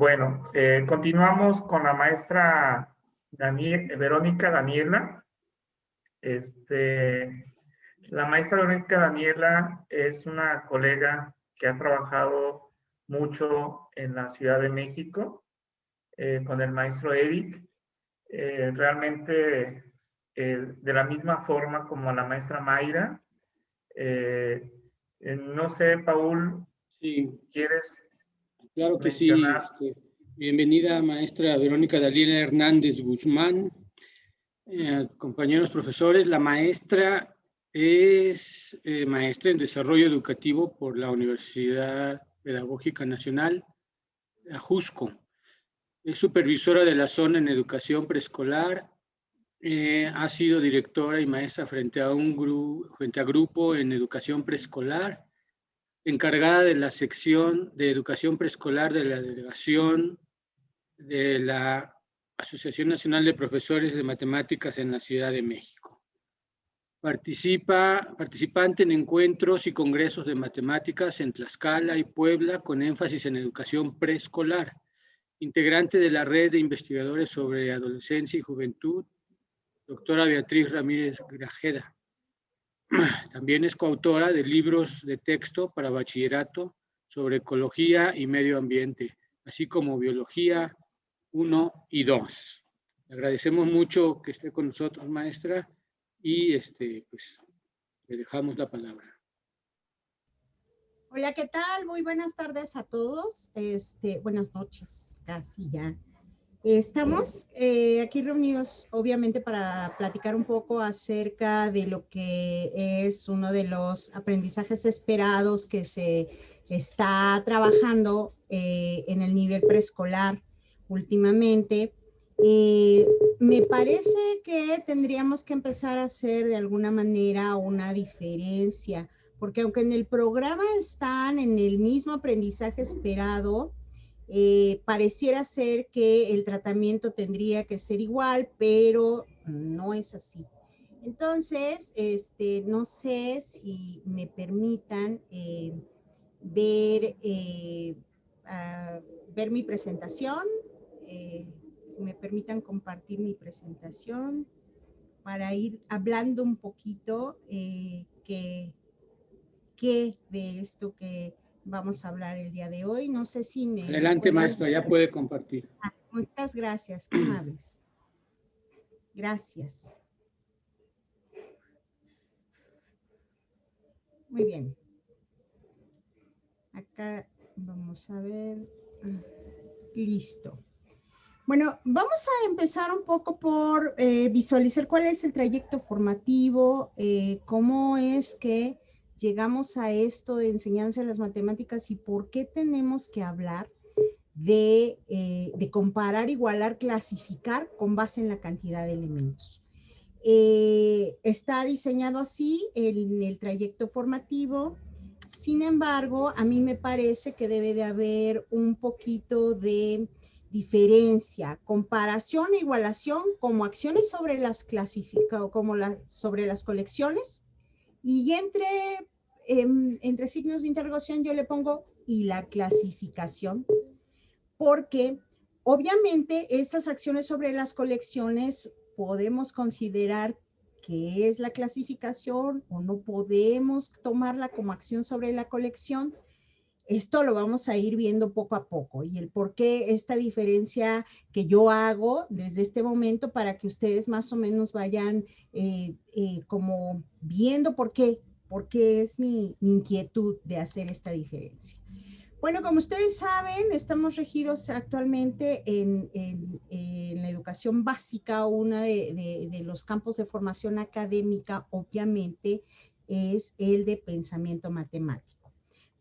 Bueno, continuamos con la maestra Verónica Daniela. La maestra Verónica Daniela es una colega que ha trabajado mucho en la Ciudad de México con el maestro Eric. Realmente, de la misma forma como la maestra Mayra. No sé, Paul, sí, ¿quieres claro que mencionar? sí. Bienvenida, maestra Verónica Daniela Hernández Guzmán. Compañeros profesores, la maestra es maestra en Desarrollo Educativo por la Universidad Pedagógica Nacional, Ajusco. Es supervisora de la zona en educación preescolar. Ha sido directora y maestra frente a grupo en educación preescolar, encargada de la sección de educación preescolar de la delegación de la Asociación Nacional de Profesores de Matemáticas en la Ciudad de México. Participante en encuentros y congresos de matemáticas en Tlaxcala y Puebla con énfasis en educación preescolar. Integrante de la red de investigadores sobre adolescencia y juventud, doctora Beatriz Ramírez Grajeda. También es coautora de libros de texto para bachillerato sobre ecología y medio ambiente, así como biología 1 y 2. Le agradecemos mucho que esté con nosotros, maestra, y pues le dejamos la palabra. Hola, ¿qué tal? Muy buenas tardes a todos. Buenas noches, casi ya. Estamos aquí reunidos, obviamente, para platicar un poco acerca de lo que es uno de los aprendizajes esperados que se está trabajando en el nivel preescolar últimamente. Me parece que tendríamos que empezar a hacer de alguna manera una diferencia, porque aunque en el programa están en el mismo aprendizaje esperado, pareciera ser que el tratamiento tendría que ser igual, pero no es así. Entonces, no sé si me permitan ver mi presentación, si me permitan compartir mi presentación para ir hablando un poquito qué de esto que vamos a hablar el día de hoy. No sé si me... Adelante, maestra, ya puede compartir. Muchas gracias, qué amables. Gracias. Muy bien. Acá vamos a ver. Listo. Bueno, vamos a empezar un poco por visualizar cuál es el trayecto formativo, cómo es que llegamos a esto de enseñanza de las matemáticas y por qué tenemos que hablar de comparar, igualar, clasificar con base en la cantidad de elementos. Está diseñado así en el trayecto formativo. Sin embargo, a mí me parece que debe de haber un poquito de diferencia, comparación e igualación como acciones sobre las sobre las colecciones, y entre signos de interrogación yo le pongo y la clasificación, porque obviamente estas acciones sobre las colecciones podemos considerar que es la clasificación o no podemos tomarla como acción sobre la colección. Esto lo vamos a ir viendo poco a poco y el por qué esta diferencia que yo hago desde este momento para que ustedes más o menos vayan como viendo por qué es mi inquietud de hacer esta diferencia. Bueno, como ustedes saben, estamos regidos actualmente en la educación básica. Uno de los campos de formación académica, obviamente, es el de pensamiento matemático.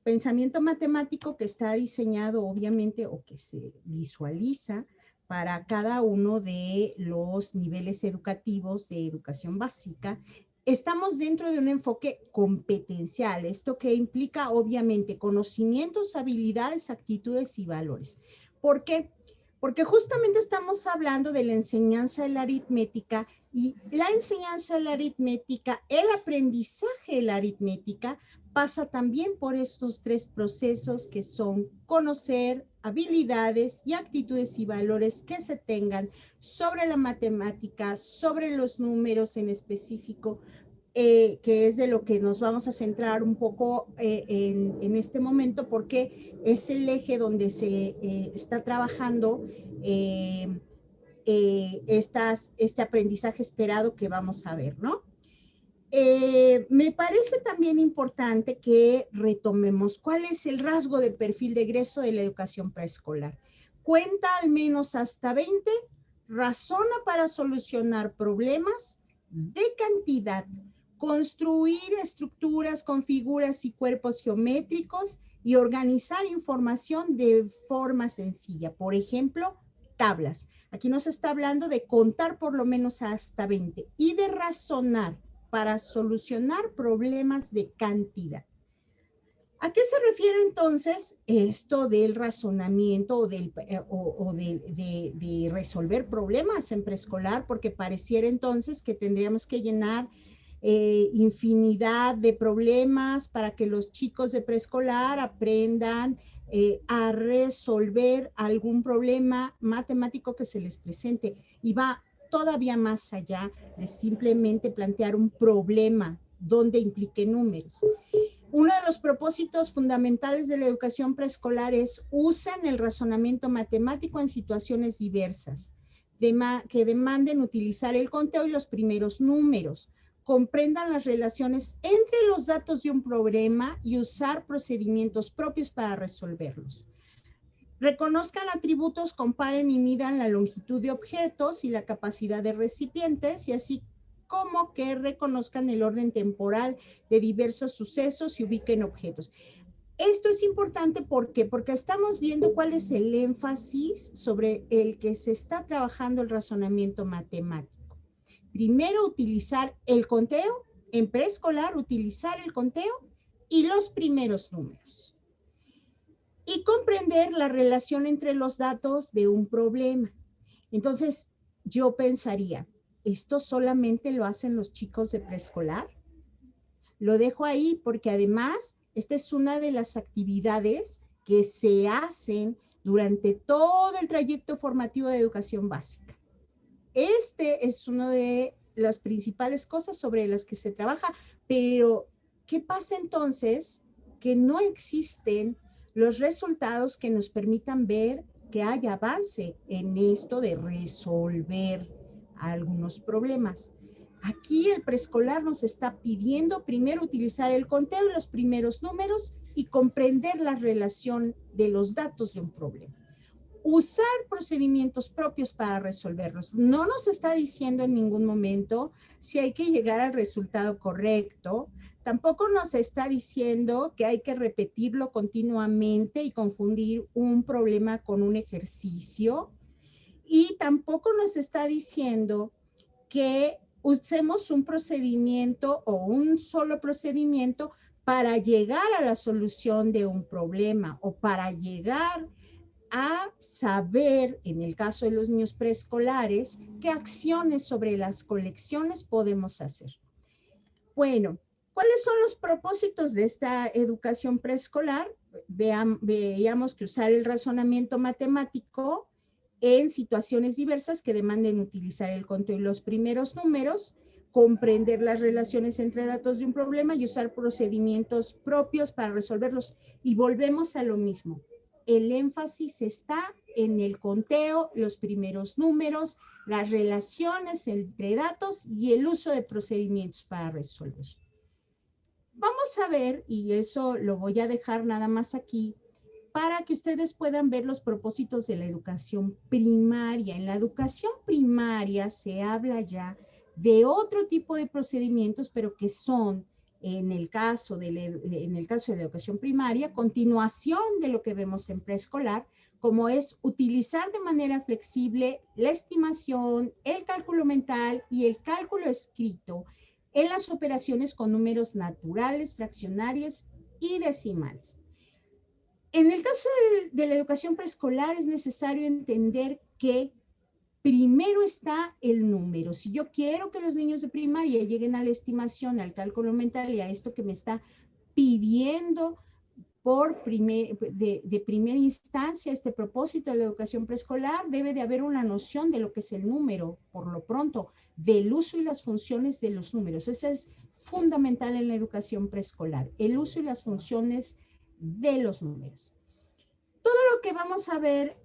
Pensamiento matemático que está diseñado, obviamente, o que se visualiza para cada uno de los niveles educativos de educación básica. Estamos dentro de un enfoque competencial, esto que implica obviamente conocimientos, habilidades, actitudes y valores. ¿Por qué? Porque justamente estamos hablando de la enseñanza de la aritmética y la enseñanza de la aritmética, el aprendizaje de la aritmética pasa también por estos tres procesos que son conocer, habilidades y actitudes y valores que se tengan sobre la matemática, sobre los números en específico, que es de lo que nos vamos a centrar un poco en este momento, porque es el eje donde se está trabajando este aprendizaje esperado que vamos a ver, ¿no? Me parece también importante que retomemos cuál es el rasgo de perfil de egreso de la educación preescolar. Cuenta al menos hasta 20, razona para solucionar problemas de cantidad, construir estructuras con figuras y cuerpos geométricos y organizar información de forma sencilla. Por ejemplo, tablas. Aquí nos está hablando de contar por lo menos hasta 20 y de razonar para solucionar problemas de cantidad. ¿A qué se refiere entonces esto del razonamiento o de resolver problemas en preescolar? Porque pareciera entonces que tendríamos que llenar infinidad de problemas para que los chicos de preescolar aprendan a resolver algún problema matemático que se les presente. Y va todavía más allá de simplemente plantear un problema donde implique números. Uno de los propósitos fundamentales de la educación preescolar es usen el razonamiento matemático en situaciones diversas, que demanden utilizar el conteo y los primeros números, comprendan las relaciones entre los datos de un problema y usar procedimientos propios para resolverlos. Reconozcan atributos, comparen y midan la longitud de objetos y la capacidad de recipientes, y así como que reconozcan el orden temporal de diversos sucesos y ubiquen objetos. Esto es importante porque estamos viendo cuál es el énfasis sobre el que se está trabajando el razonamiento matemático. Primero, utilizar el conteo, en preescolar, utilizar el conteo y los primeros números. Y comprender la relación entre los datos de un problema. Entonces, yo pensaría, ¿esto solamente lo hacen los chicos de preescolar? Lo dejo ahí porque además, esta es una de las actividades que se hacen durante todo el trayecto formativo de educación básica. Este es una de las principales cosas sobre las que se trabaja, pero ¿qué pasa entonces? Que no existen los resultados que nos permitan ver que hay avance en esto de resolver algunos problemas. Aquí el preescolar nos está pidiendo primero utilizar el conteo y los primeros números y comprender la relación de los datos de un problema. Usar procedimientos propios para resolverlos. No nos está diciendo en ningún momento si hay que llegar al resultado correcto. Tampoco nos está diciendo que hay que repetirlo continuamente y confundir un problema con un ejercicio. Y tampoco nos está diciendo que usemos un procedimiento o un solo procedimiento para llegar a la solución de un problema o para llegar a saber, en el caso de los niños preescolares, qué acciones sobre las colecciones podemos hacer. Bueno, ¿cuáles son los propósitos de esta educación preescolar? Veíamos que usar el razonamiento matemático en situaciones diversas que demanden utilizar el conteo y los primeros números, comprender las relaciones entre datos de un problema y usar procedimientos propios para resolverlos. Y volvemos a lo mismo. El énfasis está en el conteo, los primeros números, las relaciones entre datos y el uso de procedimientos para resolver. Vamos a ver, y eso lo voy a dejar nada más aquí, para que ustedes puedan ver los propósitos de la educación primaria. En la educación primaria se habla ya de otro tipo de procedimientos, pero que son, en el caso de la educación primaria, continuación de lo que vemos en preescolar, como es utilizar de manera flexible la estimación, el cálculo mental y el cálculo escrito en las operaciones con números naturales, fraccionarios y decimales. En el caso de la educación preescolar es necesario entender que primero está el número. Si yo quiero que los niños de primaria lleguen a la estimación, al cálculo mental y a esto que me está pidiendo de primera instancia, este propósito de la educación preescolar, debe de haber una noción de lo que es el número, por lo pronto, del uso y las funciones de los números. Eso es fundamental en la educación preescolar, el uso y las funciones de los números. Todo lo que vamos a ver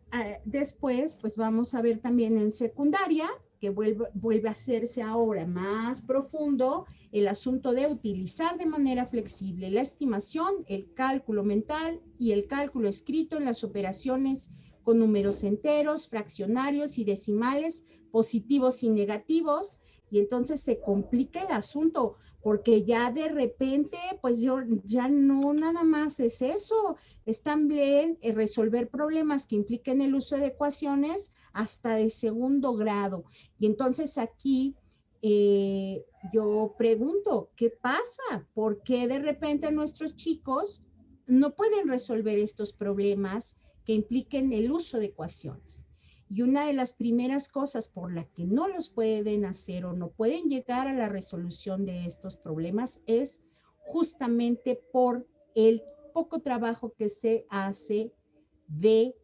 después, pues vamos a ver también en secundaria, que vuelve a hacerse ahora más profundo, el asunto de utilizar de manera flexible la estimación, el cálculo mental y el cálculo escrito en las operaciones con números enteros, fraccionarios y decimales, positivos y negativos, y entonces se complica el asunto, porque ya de repente, pues ya no nada más es eso, es también resolver problemas que impliquen el uso de ecuaciones hasta de segundo grado. Y entonces aquí yo pregunto, ¿qué pasa? ¿Por qué de repente nuestros chicos no pueden resolver estos problemas que impliquen el uso de ecuaciones? Y una de las primeras cosas por la que no los pueden hacer o no pueden llegar a la resolución de estos problemas es justamente por el poco trabajo que se hace de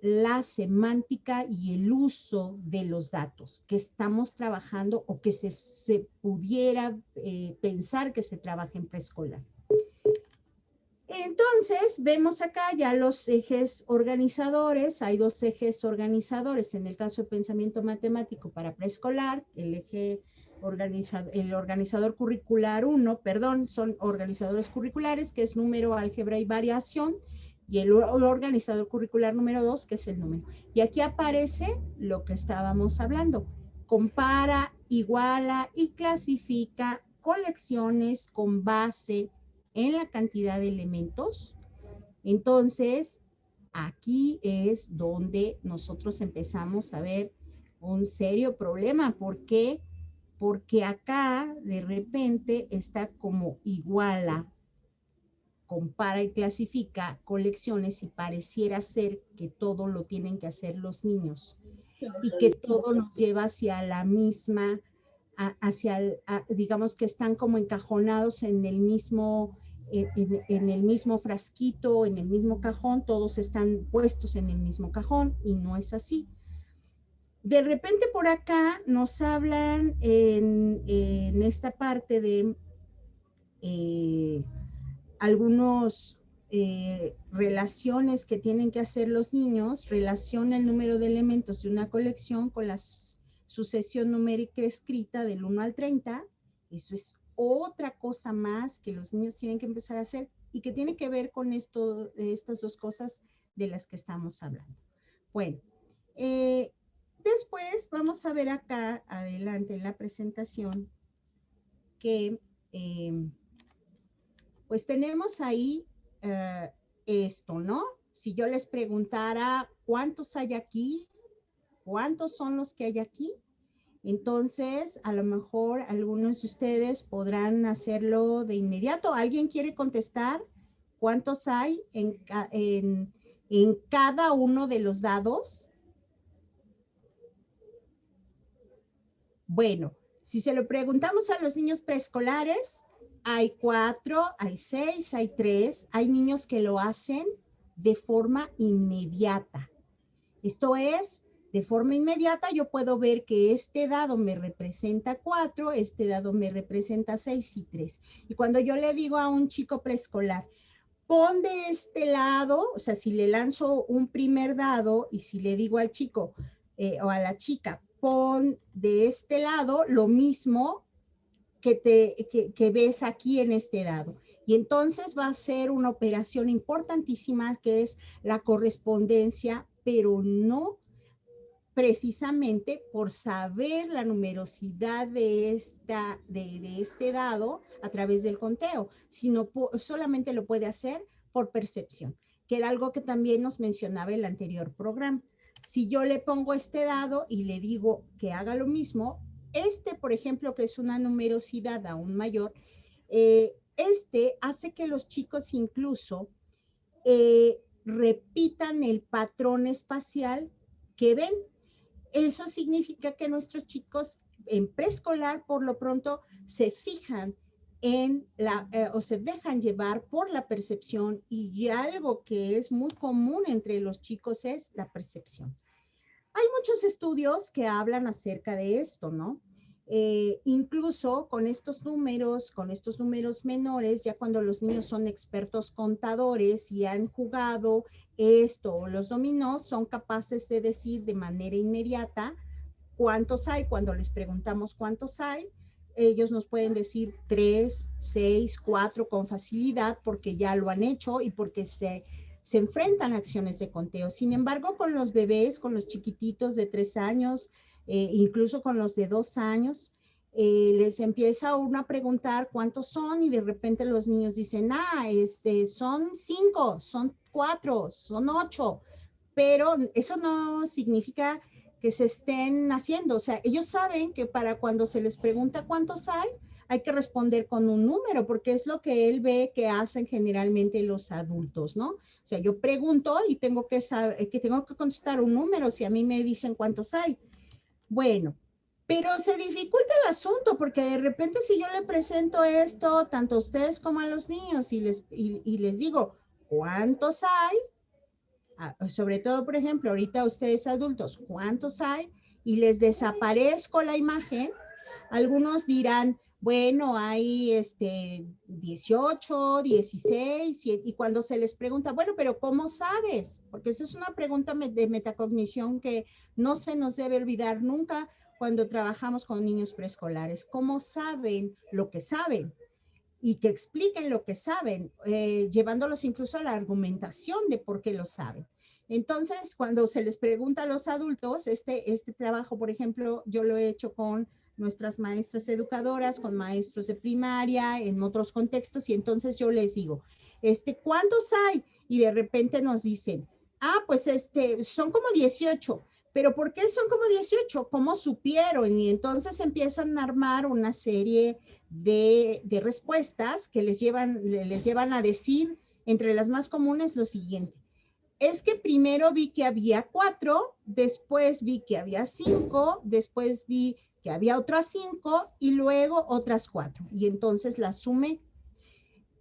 la semántica y el uso de los datos que estamos trabajando o que se pudiera pensar que se trabaja en preescolar. Entonces, vemos acá ya los ejes organizadores. Hay dos ejes organizadores en el caso de pensamiento matemático para preescolar. El eje el organizador curricular 1, perdón, son organizadores curriculares, que es número, álgebra y variación, y el organizador curricular número 2, que es el número. Y aquí aparece lo que estábamos hablando. Compara, iguala y clasifica colecciones con base en la cantidad de elementos. Entonces, aquí es donde nosotros empezamos a ver un serio problema. ¿Por qué? Porque acá de repente está como iguala, compara y clasifica colecciones y pareciera ser que todo lo tienen que hacer los niños y que todo nos lleva hacia la misma, digamos que están como encajonados en el mismo frasquito, en el mismo cajón, todos están puestos en el mismo cajón y no es así. De repente por acá nos hablan en esta parte de algunos relaciones que tienen que hacer los niños, relaciona el número de elementos de una colección con la sucesión numérica escrita del 1 al 30. Eso es otra cosa más que los niños tienen que empezar a hacer y que tiene que ver con estas dos cosas de las que estamos hablando. Bueno, después vamos a ver acá adelante en la presentación que pues tenemos ahí esto, ¿no? Si yo les preguntara cuántos hay aquí, cuántos son los que hay aquí, entonces a lo mejor algunos de ustedes podrán hacerlo de inmediato. ¿Alguien quiere contestar cuántos hay en cada uno de los dados? Bueno, si se lo preguntamos a los niños preescolares, hay 4, hay 6, hay 3, hay niños que lo hacen de forma inmediata. Esto es, de forma inmediata yo puedo ver que este dado me representa 4, este dado me representa 6 y 3. Y cuando yo le digo a un chico preescolar, pon de este lado, o sea, si le lanzo un primer dado y si le digo al chico o a la chica, pon de este lado lo mismo que ves aquí en este dado. Y entonces va a ser una operación importantísima que es la correspondencia, pero no precisamente por saber la numerosidad de este dado a través del conteo, sino solamente lo puede hacer por percepción, que era algo que también nos mencionaba el anterior programa. Si yo le pongo este dado y le digo que haga lo mismo, por ejemplo, que es una numerosidad aún mayor, hace que los chicos incluso repitan el patrón espacial que ven. Eso significa que nuestros chicos en preescolar, por lo pronto, se fijan o se dejan llevar por la percepción, y algo que es muy común entre los chicos es la percepción. Hay muchos estudios que hablan acerca de esto, ¿no? Incluso con estos números menores, ya cuando los niños son expertos contadores y han jugado esto o los dominós, son capaces de decir de manera inmediata cuántos hay. Cuando les preguntamos cuántos hay, ellos nos pueden decir 3, 6, 4 con facilidad, porque ya lo han hecho y porque se enfrentan a acciones de conteo. Sin embargo, con los bebés, con los chiquititos de 3 años, incluso con los de 2 años, les empieza uno a preguntar cuántos son, y de repente los niños dicen, son 5, son 4, son 8, pero eso no significa que se estén haciendo. O sea, ellos saben que para cuando se les pregunta cuántos hay que responder con un número, porque es lo que él ve que hacen generalmente los adultos, ¿no? O sea, yo pregunto y tengo que saber, que tengo que contestar un número si a mí me dicen cuántos hay. Bueno, pero se dificulta el asunto, porque de repente si yo le presento esto tanto a ustedes como a los niños y les digo cuántos hay, sobre todo, por ejemplo, ahorita ustedes adultos, ¿cuántos hay? Y les desaparezco la imagen, algunos dirán, bueno, hay 18, 16, y cuando se les pregunta, bueno, pero ¿cómo sabes? Porque esa es una pregunta de metacognición que no se nos debe olvidar nunca cuando trabajamos con niños preescolares. ¿Cómo saben lo que saben? Y que expliquen lo que saben, llevándolos incluso a la argumentación de por qué lo saben. Entonces, cuando se les pregunta a los adultos, este trabajo, por ejemplo, yo lo he hecho con nuestras maestras educadoras, con maestros de primaria, en otros contextos, y entonces yo les digo, ¿cuántos hay? Y de repente nos dicen, pues son como 18. ¿Pero por qué son como 18? ¿Cómo supieron? Y entonces empiezan a armar una serie de respuestas que les llevan a decir, entre las más comunes, lo siguiente. Es que primero vi que había 4, después vi que había 5, después vi que había otras 5 y luego otras 4. Y entonces las sumé.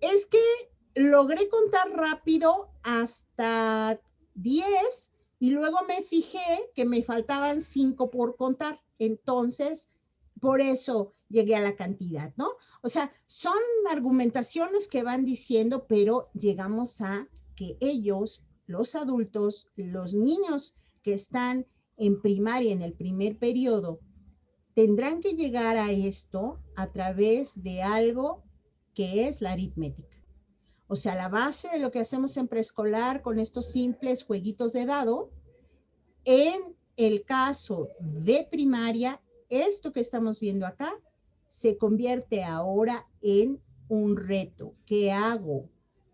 Es que logré contar rápido hasta 10 y luego me fijé que me faltaban 5 por contar. Entonces, por eso llegué a la cantidad, ¿no? O sea, son argumentaciones que van diciendo, pero llegamos a que ellos, los adultos, los niños que están en primaria, en el primer periodo, tendrán que llegar a esto a través de algo que es la aritmética. O sea, la base de lo que hacemos en preescolar con estos simples jueguitos de dado, en el caso de primaria, esto que estamos viendo acá se convierte ahora en un reto. ¿Qué hago?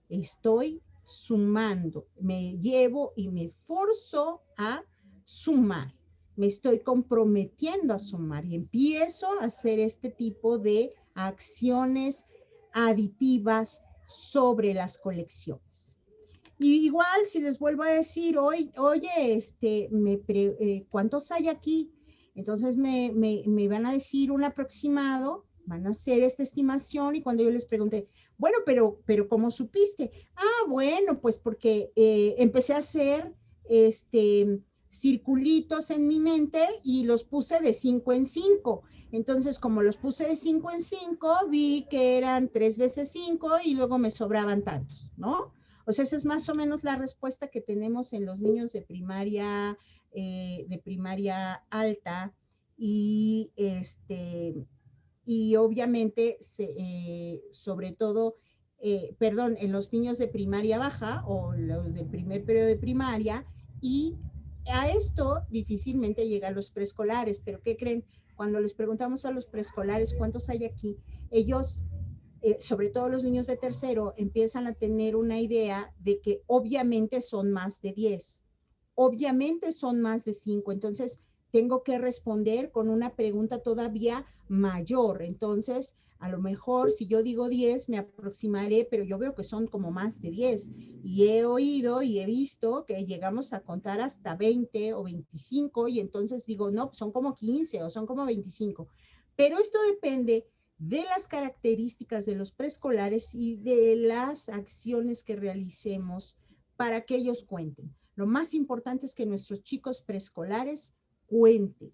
Estoy sumando, me llevo y me forzo a sumar. Me estoy comprometiendo a sumar y empiezo a hacer este tipo de acciones aditivas sobre las colecciones. Y igual, si les vuelvo a decir, oye, ¿cuántos hay aquí? Entonces me van a decir un aproximado, van a hacer esta estimación, y cuando yo les pregunté, bueno, pero ¿cómo supiste? Bueno, pues porque empecé a hacer circulitos en mi mente y los puse de 5 en 5. Entonces, como los puse de 5 en 5, vi que eran 3 veces 5 y luego me sobraban tantos, ¿no? O sea, esa es más o menos la respuesta que tenemos en los niños de primaria alta, y obviamente, sobre todo, en los niños de primaria baja o los del primer periodo de primaria, y a esto difícilmente llegan los preescolares. Pero ¿qué creen? Cuando les preguntamos a los preescolares cuántos hay aquí, ellos, sobre todo los niños de tercero, empiezan a tener una idea de que obviamente son más de 10, obviamente son más de 5, entonces tengo que responder con una pregunta todavía mayor. Entonces, a lo mejor si yo digo 10, me aproximaré, pero yo veo que son como más de 10. Y he oído y he visto que llegamos a contar hasta 20 o 25, y entonces digo, no, son como 15 o son como 25. Pero esto depende de las características de los preescolares y de las acciones que realicemos para que ellos cuenten. Lo más importante es que nuestros chicos preescolares cuenten.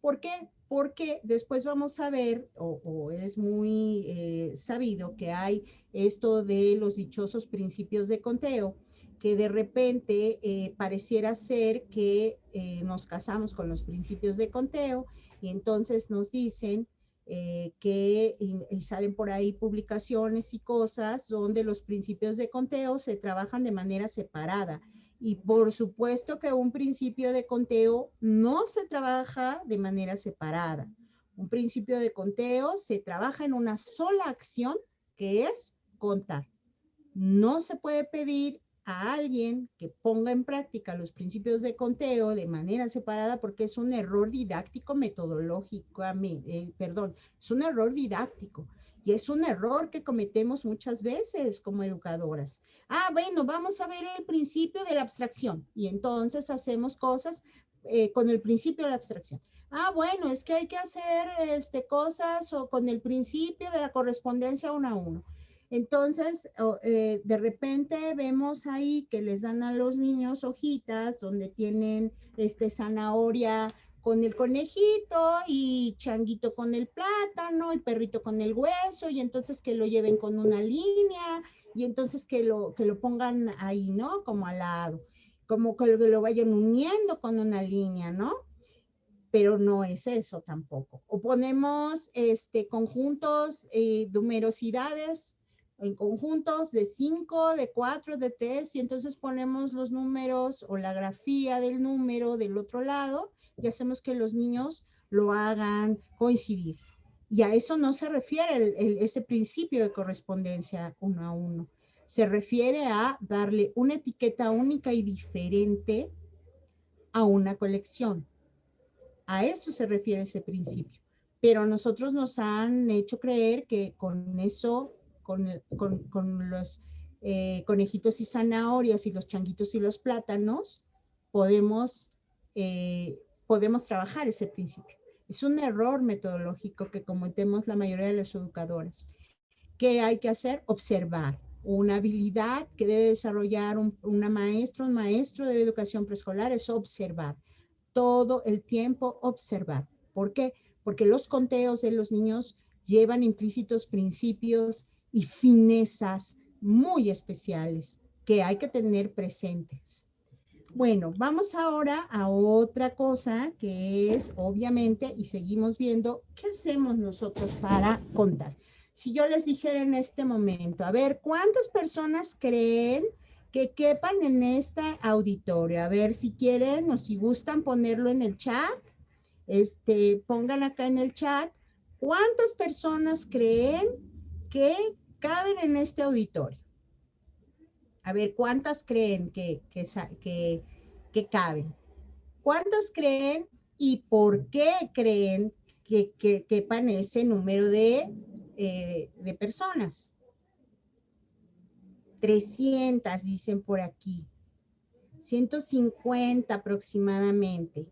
¿Por qué? Porque después vamos a ver, o es muy sabido que hay esto de los dichosos principios de conteo, que de repente pareciera ser que nos casamos con los principios de conteo y entonces nos dicen que y salen por ahí publicaciones y cosas donde los principios de conteo se trabajan de manera separada. Y por supuesto que un principio de conteo no se trabaja de manera separada. Un principio de conteo se trabaja en una sola acción que es contar. No se puede pedir a alguien que ponga en práctica los principios de conteo de manera separada porque es un error didáctico metodológico, es un error didáctico y es un error que cometemos muchas veces como educadoras. Bueno, vamos a ver el principio de la abstracción y entonces hacemos cosas con el principio de la abstracción. Bueno, es que hay que hacer cosas o con el principio de la correspondencia 1 a 1. Entonces, de repente vemos ahí que les dan a los niños hojitas donde tienen zanahoria con el conejito y changuito con el plátano y perrito con el hueso y entonces que lo lleven con una línea y entonces que lo pongan ahí, ¿no? Como al lado, como que lo vayan uniendo con una línea, ¿no? Pero no es eso tampoco. O ponemos conjuntos, numerosidades, en conjuntos de 5, de 4, de 3, y entonces ponemos los números o la grafía del número del otro lado y hacemos que los niños lo hagan coincidir. Y a eso no se refiere ese principio de correspondencia 1 a 1. Se refiere a darle una etiqueta única y diferente a una colección. A eso se refiere ese principio. Pero a nosotros nos han hecho creer que con eso, con los conejitos y zanahorias y los changuitos y los plátanos, podemos trabajar ese principio. Es un error metodológico que cometemos la mayoría de las educadoras. ¿Qué hay que hacer? Observar. Una habilidad que debe desarrollar un maestro de educación preescolar es observar. Todo el tiempo observar. ¿Por qué? Porque los conteos de los niños llevan implícitos principios y finezas muy especiales que hay que tener presentes. Bueno, vamos ahora a otra cosa que es, obviamente, y seguimos viendo, ¿qué hacemos nosotros para contar? Si yo les dijera en este momento, a ver, ¿cuántas personas creen que quepan en este auditorio? A ver, si quieren o si gustan ponerlo en el chat, pongan acá en el chat, ¿cuántas personas creen que caben en este auditorio? A ver, ¿cuántas creen que caben? ¿Cuántas creen y por qué creen que quepan ese número de personas? 300, dicen por aquí. 150 aproximadamente.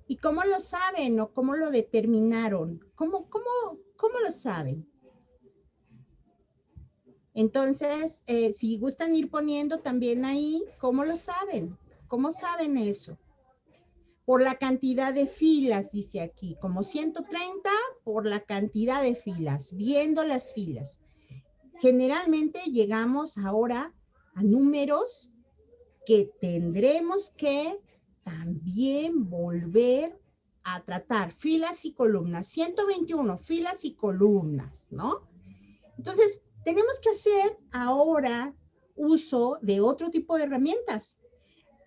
¿Y cómo lo saben o cómo lo determinaron? ¿Cómo lo saben? Entonces, si gustan ir poniendo también ahí, ¿cómo lo saben? ¿Cómo saben eso? Por la cantidad de filas, dice aquí, como 130 por la cantidad de filas, viendo las filas. Generalmente llegamos ahora a números que tendremos que también volver a tratar, filas y columnas, 121 filas y columnas, ¿no? Entonces, tenemos que hacer ahora uso de otro tipo de herramientas.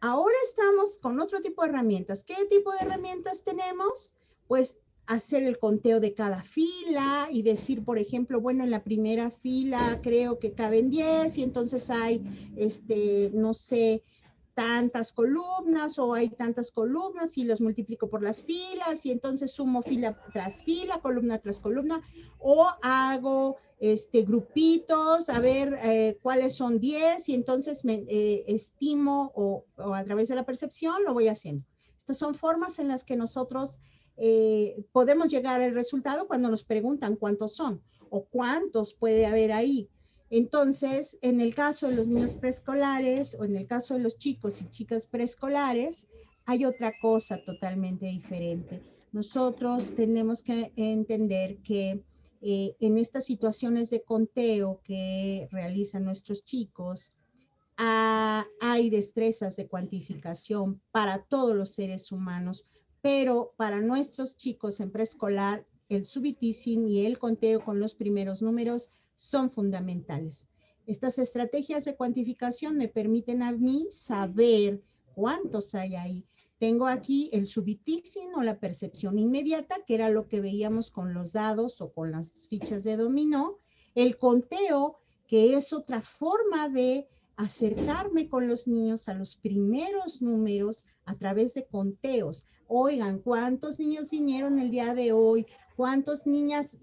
Ahora estamos con otro tipo de herramientas. ¿Qué tipo de herramientas tenemos? Pues hacer el conteo de cada fila y decir, por ejemplo, bueno, en la primera fila creo que caben 10 y entonces hay, no sé, tantas columnas o hay tantas columnas y los multiplico por las filas y entonces sumo fila tras fila, columna tras columna, o hago grupitos, a ver cuáles son 10 y entonces me estimo o a través de la percepción lo voy haciendo. Estas son formas en las que nosotros podemos llegar al resultado cuando nos preguntan cuántos son o cuántos puede haber ahí. Entonces, en el caso de los niños preescolares o en el caso de los chicos y chicas preescolares, hay otra cosa totalmente diferente. Nosotros tenemos que entender que en estas situaciones de conteo que realizan nuestros chicos, hay destrezas de cuantificación para todos los seres humanos, pero para nuestros chicos en preescolar, el subitizing y el conteo con los primeros números son fundamentales. Estas estrategias de cuantificación me permiten a mí saber cuántos hay ahí. Tengo aquí el subitizing o la percepción inmediata, que era lo que veíamos con los dados o con las fichas de dominó. El conteo, que es otra forma de acercarme con los niños a los primeros números a través de conteos. Oigan, ¿cuántos niños vinieron el día de hoy? ¿Cuántas niñas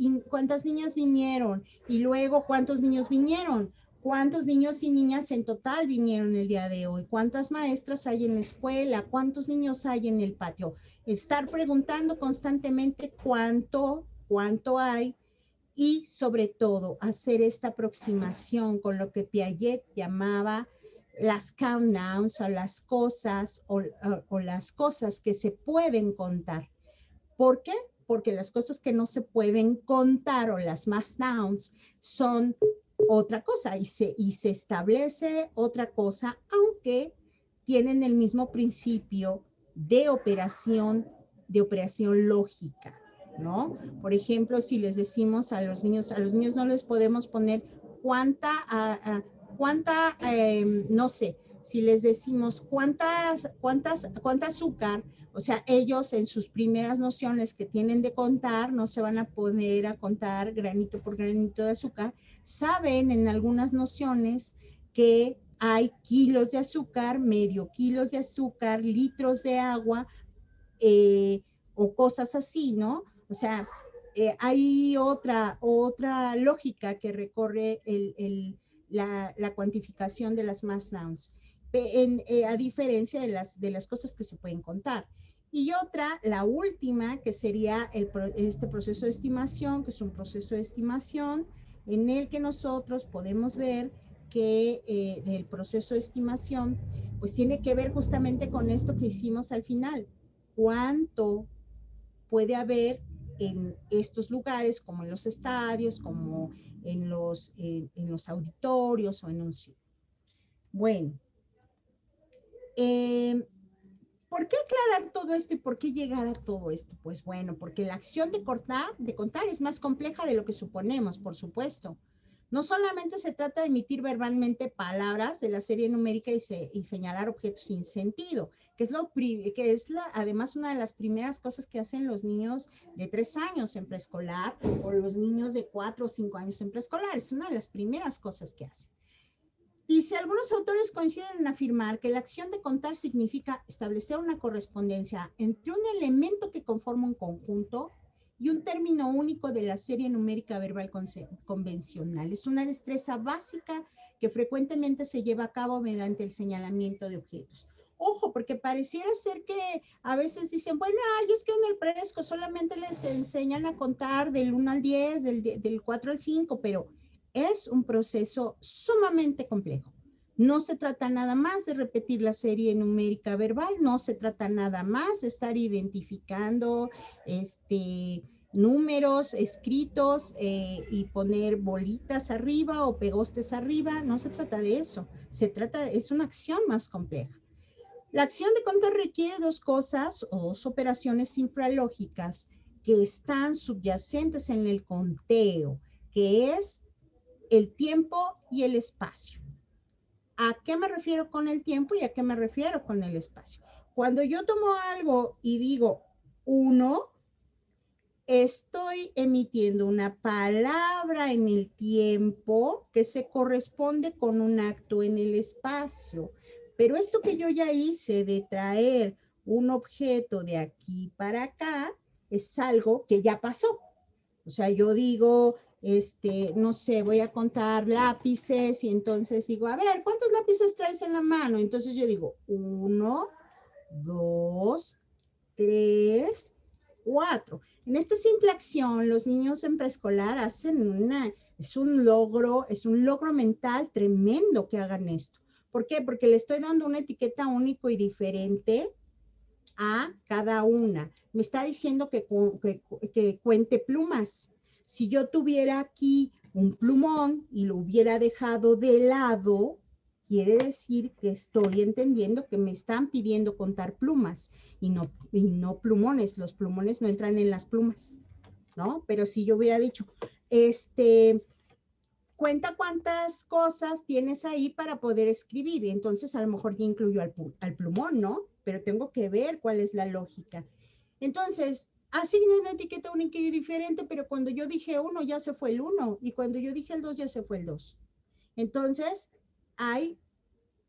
vinieron? Y luego, ¿cuántos niños vinieron? ¿Cuántos niños y niñas en total vinieron el día de hoy? ¿Cuántas maestras hay en la escuela? ¿Cuántos niños hay en el patio? Estar preguntando constantemente cuánto hay, y sobre todo hacer esta aproximación con lo que Piaget llamaba las countdowns o las cosas o las cosas que se pueden contar. ¿Por qué? Porque las cosas que no se pueden contar o las mass downs son otra cosa y se establece otra cosa, aunque tienen el mismo principio de operación lógica, ¿no? Por ejemplo, si les decimos a los niños no les podemos poner cuánta, no sé, si les decimos cuánta azúcar, o sea, ellos en sus primeras nociones que tienen de contar, no se van a poner a contar granito por granito de azúcar, saben en algunas nociones que hay kilos de azúcar, medio kilos de azúcar, litros de agua, o cosas así, ¿no? O sea, hay otra lógica que recorre la cuantificación de las mass nouns, a diferencia de las cosas que se pueden contar. Y otra, la última, que sería este proceso de estimación, que es un proceso de estimación en el que nosotros podemos ver que el proceso de estimación pues tiene que ver justamente con esto que hicimos al final. ¿Cuánto puede haber en estos lugares, como en los estadios, como en los auditorios o en un cine? Bueno, ¿por qué aclarar todo esto y por qué llegar a todo esto? Pues bueno, porque la acción de contar es más compleja de lo que suponemos, por supuesto. No solamente se trata de emitir verbalmente palabras de la serie numérica y señalar objetos sin sentido, que es además una de las primeras cosas que hacen los niños de 3 años en preescolar o los niños de 4 o 5 años en preescolar. Es una de las primeras cosas que hacen. Y si algunos autores coinciden en afirmar que la acción de contar significa establecer una correspondencia entre un elemento que conforma un conjunto y un término único de la serie numérica verbal convencional. Es una destreza básica que frecuentemente se lleva a cabo mediante el señalamiento de objetos. Ojo, porque pareciera ser que a veces dicen, bueno, es que en el preesco solamente les enseñan a contar del 1 al 10, del 4 al 5, pero es un proceso sumamente complejo. No se trata nada más de repetir la serie numérica verbal, no se trata nada más de estar identificando números escritos y poner bolitas arriba o pegostes arriba, no se trata de eso, es una acción más compleja. La acción de contar requiere dos cosas o dos operaciones infralógicas que están subyacentes en el conteo, que es el tiempo y el espacio. ¿A qué me refiero con el tiempo y a qué me refiero con el espacio? Cuando yo tomo algo y digo 1, estoy emitiendo una palabra en el tiempo que se corresponde con un acto en el espacio. Pero esto que yo ya hice de traer un objeto de aquí para acá es algo que ya pasó. O sea, yo digo, no sé, voy a contar lápices y entonces digo, a ver, ¿cuántos lápices traes en la mano? Entonces yo digo, 1, 2, 3, 4. En esta simple acción, los niños en preescolar hacen es un logro mental tremendo que hagan esto. ¿Por qué? Porque le estoy dando una etiqueta único y diferente a cada una. Me está diciendo que cuente plumas. Si yo tuviera aquí un plumón y lo hubiera dejado de lado, quiere decir que estoy entendiendo que me están pidiendo contar plumas y no plumones. Los plumones no entran en las plumas, ¿no? Pero si yo hubiera dicho, cuenta cuántas cosas tienes ahí para poder escribir. Y entonces a lo mejor ya incluyo al plumón, ¿no? Pero tengo que ver cuál es la lógica. Entonces, asigno una etiqueta única y diferente, pero cuando yo dije 1 ya se fue el 1 y cuando yo dije el 2 ya se fue el 2. Entonces, hay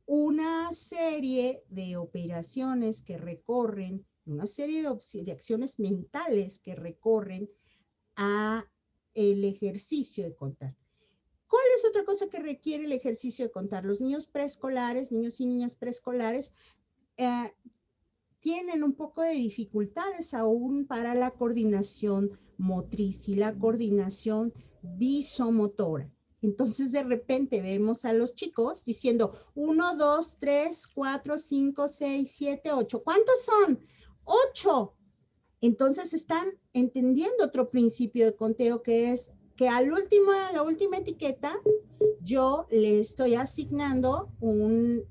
una serie de operaciones que recorren, una serie de acciones mentales que recorren a el ejercicio de contar. ¿Cuál es otra cosa que requiere el ejercicio de contar? Los niños preescolares, niños y niñas preescolares, tienen un poco de dificultades aún para la coordinación motriz y la coordinación visomotora. Entonces, de repente vemos a los chicos diciendo 1, 2, 3, 4, 5, 6, 7, 8. ¿Cuántos son? 8. Entonces, están entendiendo otro principio de conteo que es que a la última etiqueta yo le estoy asignando un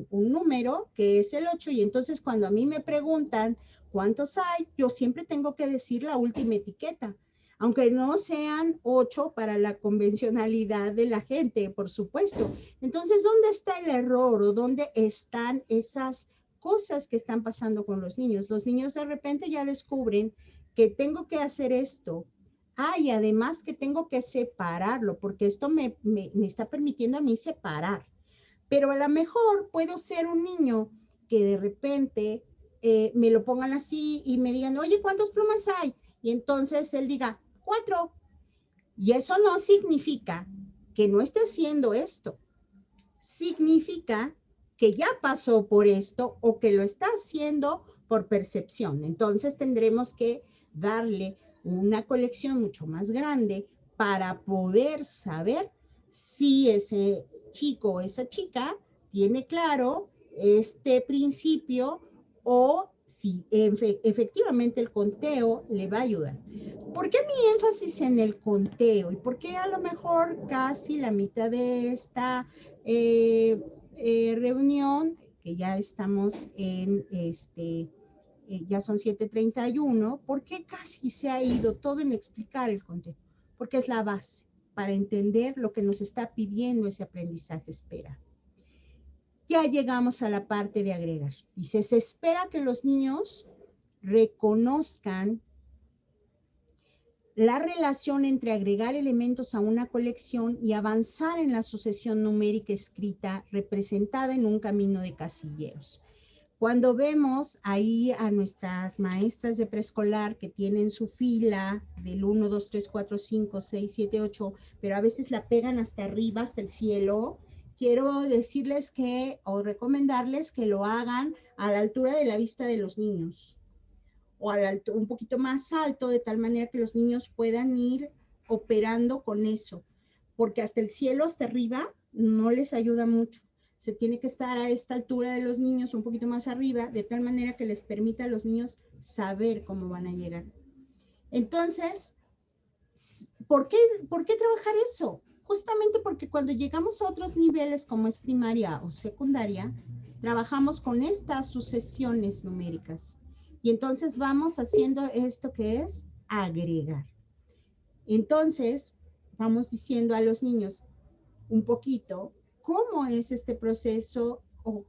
número que es el 8 y entonces cuando a mí me preguntan cuántos hay, yo siempre tengo que decir la última etiqueta, aunque no sean 8 para la convencionalidad de la gente, por supuesto. Entonces, ¿dónde está el error o dónde están esas cosas que están pasando con los niños? Los niños de repente ya descubren que tengo que hacer esto. Y además que tengo que separarlo, porque esto me está permitiendo a mí separar. Pero a lo mejor puedo ser un niño que de repente me lo pongan así y me digan, oye, ¿cuántas plumas hay? Y entonces él diga, 4. Y eso no significa que no esté haciendo esto. Significa que ya pasó por esto o que lo está haciendo por percepción. Entonces tendremos que darle una colección mucho más grande para poder saber si ese chico o esa chica tiene claro este principio o si efectivamente el conteo le va a ayudar. ¿Por qué mi énfasis en el conteo? ¿Y por qué a lo mejor casi la mitad de esta reunión, que ya estamos en ya son 7:31, ¿por qué casi se ha ido todo en explicar el conteo? Porque es la base para entender lo que nos está pidiendo ese aprendizaje espera. Ya llegamos a la parte de agregar. Dice, se espera que los niños reconozcan la relación entre agregar elementos a una colección y avanzar en la sucesión numérica escrita representada en un camino de casilleros. Cuando vemos ahí a nuestras maestras de preescolar que tienen su fila del 1, 2, 3, 4, 5, 6, 7, 8, pero a veces la pegan hasta arriba, hasta el cielo, quiero decirles que, o recomendarles que lo hagan a la altura de la vista de los niños, o un poquito más alto, de tal manera que los niños puedan ir operando con eso, porque hasta el cielo, hasta arriba, no les ayuda mucho. Se tiene que estar a esta altura de los niños, un poquito más arriba, de tal manera que les permita a los niños saber cómo van a llegar. Entonces, ¿por qué trabajar eso? Justamente porque cuando llegamos a otros niveles, como es primaria o secundaria, trabajamos con estas sucesiones numéricas. Y entonces vamos haciendo esto que es agregar. Entonces, vamos diciendo a los niños un poquito cómo es este proceso o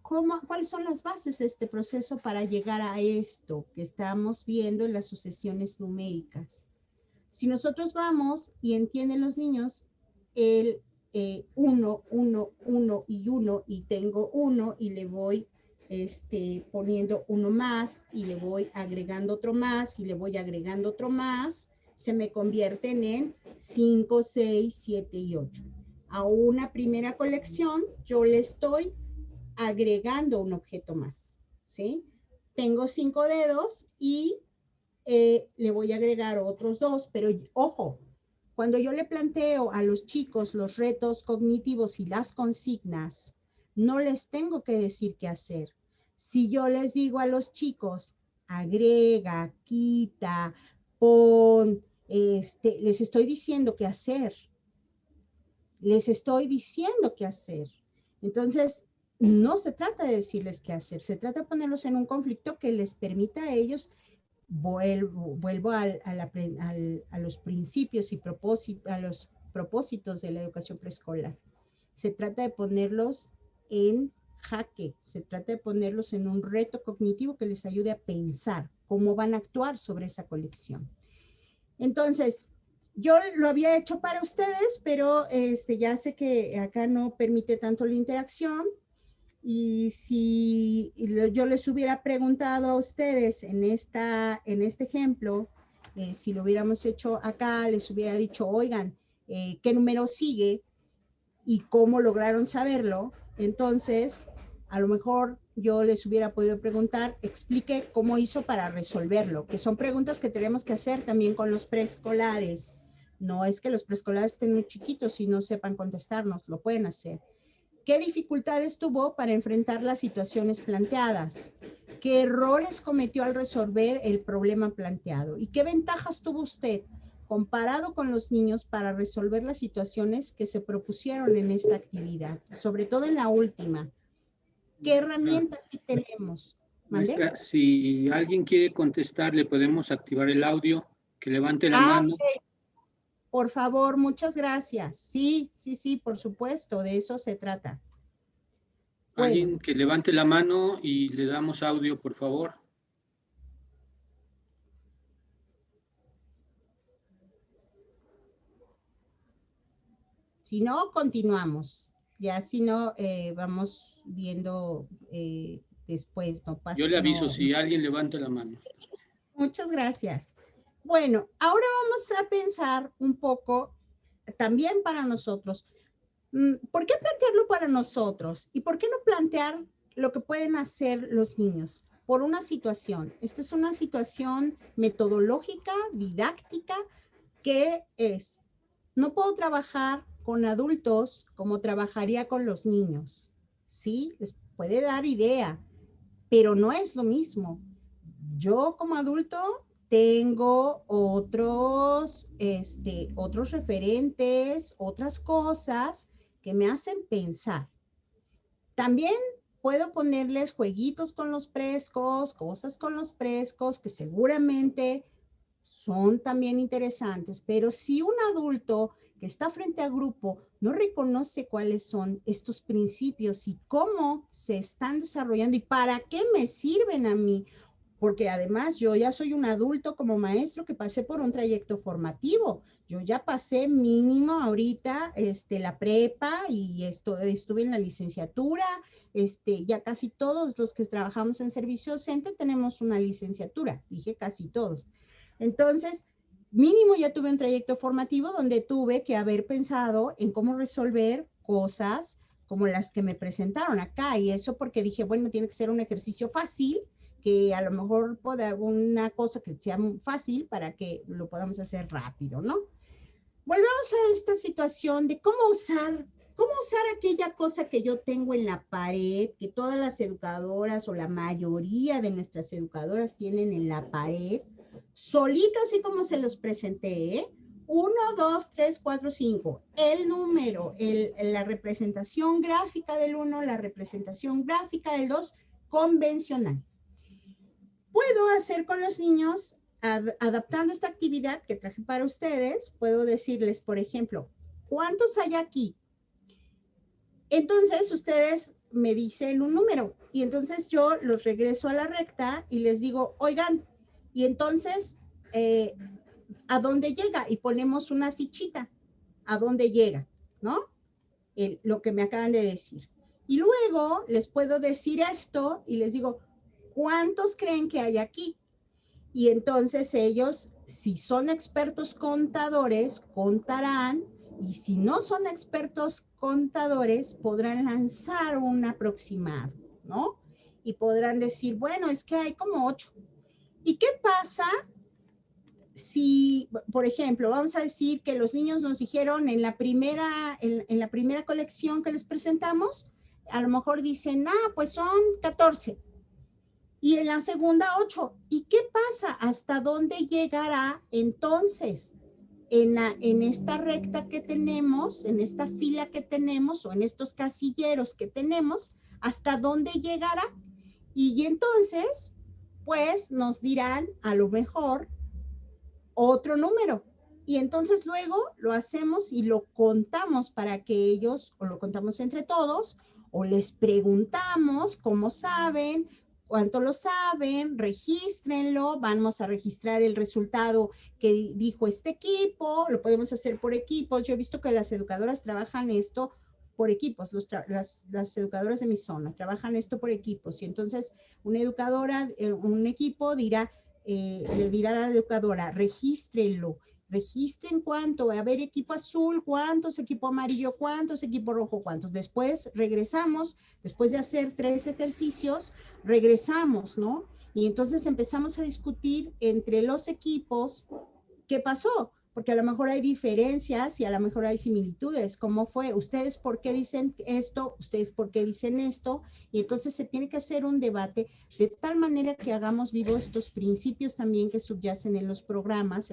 cuáles son las bases de este proceso para llegar a esto que estamos viendo en las sucesiones numéricas. Si nosotros vamos y entienden los niños el 1, 1, 1 y 1 y tengo 1 y le voy poniendo uno más y le voy agregando otro más y le voy agregando otro más, se me convierten en 5, 6, 7 y 8. A una primera colección yo le estoy agregando un objeto más, ¿sí? Tengo 5 dedos y le voy a agregar otros 2, pero ojo, cuando yo le planteo a los chicos los retos cognitivos y las consignas, no les tengo que decir qué hacer. Si yo les digo a los chicos, agrega, quita, pon, les estoy diciendo qué hacer. Les estoy diciendo qué hacer. Entonces, no se trata de decirles qué hacer, se trata de ponerlos en un conflicto que les permita a ellos, vuelvo a los principios y a los propósitos de la educación preescolar. Se trata de ponerlos en jaque, se trata de ponerlos en un reto cognitivo que les ayude a pensar cómo van a actuar sobre esa colección. Entonces, yo lo había hecho para ustedes, pero ya sé que acá no permite tanto la interacción. Y si yo les hubiera preguntado a ustedes en este ejemplo, si lo hubiéramos hecho acá, les hubiera dicho, oigan, ¿qué número sigue? Y cómo lograron saberlo. Entonces, a lo mejor yo les hubiera podido preguntar, explique cómo hizo para resolverlo, que son preguntas que tenemos que hacer también con los preescolares. No es que los preescolares estén muy chiquitos y no sepan contestarnos, lo pueden hacer. ¿Qué dificultades tuvo para enfrentar las situaciones planteadas? ¿Qué errores cometió al resolver el problema planteado? ¿Y qué ventajas tuvo usted comparado con los niños para resolver las situaciones que se propusieron en esta actividad? Sobre todo en la última. ¿Qué herramientas sí tenemos? Maestra, si alguien quiere contestar, le podemos activar el audio, que levante la mano. Okay. Por favor, muchas gracias. Sí, por supuesto, de eso se trata. Alguien Bueno. que levante la mano y le damos audio, por favor. Si no, continuamos. Ya si no, vamos viendo después. No pasa. Yo le aviso si alguien levanta la mano. Muchas gracias. Bueno, ahora vamos a pensar un poco también para nosotros. ¿Por qué plantearlo para nosotros? ¿Y por qué no plantear lo que pueden hacer los niños? Por una situación. Esta es una situación metodológica, didáctica, que es, no puedo trabajar con adultos como trabajaría con los niños. Sí, les puede dar idea, pero no es lo mismo. Yo como adulto tengo otros referentes, otras cosas que me hacen pensar. También puedo ponerles jueguitos con los prescos, cosas con los prescos que seguramente son también interesantes, pero si un adulto que está frente a grupo no reconoce cuáles son estos principios y cómo se están desarrollando y para qué me sirven a mí, porque además yo ya soy un adulto como maestro que pasé por un trayecto formativo. Yo ya pasé mínimo ahorita la prepa y estuve en la licenciatura. Ya casi todos los que trabajamos en servicio docente tenemos una licenciatura, dije casi todos. Entonces, mínimo ya tuve un trayecto formativo donde tuve que haber pensado en cómo resolver cosas como las que me presentaron acá. Y eso porque dije, bueno, tiene que ser un ejercicio fácil, que a lo mejor pueda una cosa que sea fácil para que lo podamos hacer rápido, ¿no? Volvemos a esta situación de cómo usar aquella cosa que yo tengo en la pared, que todas las educadoras o la mayoría de nuestras educadoras tienen en la pared, solito así como se los presenté, 1, 2, 3, 4, 5, el número, la representación gráfica del 1, la representación gráfica del 2, convencional. Puedo hacer con los niños, adaptando esta actividad que traje para ustedes, puedo decirles, por ejemplo, ¿cuántos hay aquí? Entonces, ustedes me dicen un número y entonces yo los regreso a la recta y les digo, oigan, y entonces, ¿a dónde llega? Y ponemos una fichita, ¿a dónde llega? ¿No? Lo que me acaban de decir. Y luego les puedo decir esto y les digo, ¿cuántos creen que hay aquí? Y entonces ellos, si son expertos contadores, contarán, y si no son expertos contadores, podrán lanzar un aproximado, ¿no? Y podrán decir, bueno, es que hay como 8. ¿Y qué pasa si, por ejemplo, vamos a decir que los niños nos dijeron en la primera colección que les presentamos, a lo mejor dicen, pues son 14. Y en la segunda 8. ¿Y qué pasa? ¿Hasta dónde llegará entonces? En esta recta que tenemos, en esta fila que tenemos o en estos casilleros que tenemos, ¿hasta dónde llegará? Y entonces, pues nos dirán a lo mejor otro número. Y entonces luego lo hacemos y lo contamos para que ellos, o lo contamos entre todos, o les preguntamos cómo saben, cuánto lo saben, regístrenlo, vamos a registrar el resultado que dijo este equipo, lo podemos hacer por equipos. Yo he visto que las educadoras trabajan esto por equipos, las educadoras de mi zona trabajan esto por equipos, y entonces una educadora, un equipo dirá, le dirá a la educadora, regístrenlo, registren cuánto, va a haber equipo azul, cuántos, equipo amarillo, cuántos, equipo rojo, cuántos. Después regresamos, después de hacer 3 ejercicios, regresamos, ¿no? Y entonces empezamos a discutir entre los equipos qué pasó, porque a lo mejor hay diferencias y a lo mejor hay similitudes. ¿Cómo fue? ¿Ustedes por qué dicen esto? ¿Ustedes por qué dicen esto? Y entonces se tiene que hacer un debate de tal manera que hagamos vivos estos principios también que subyacen en los programas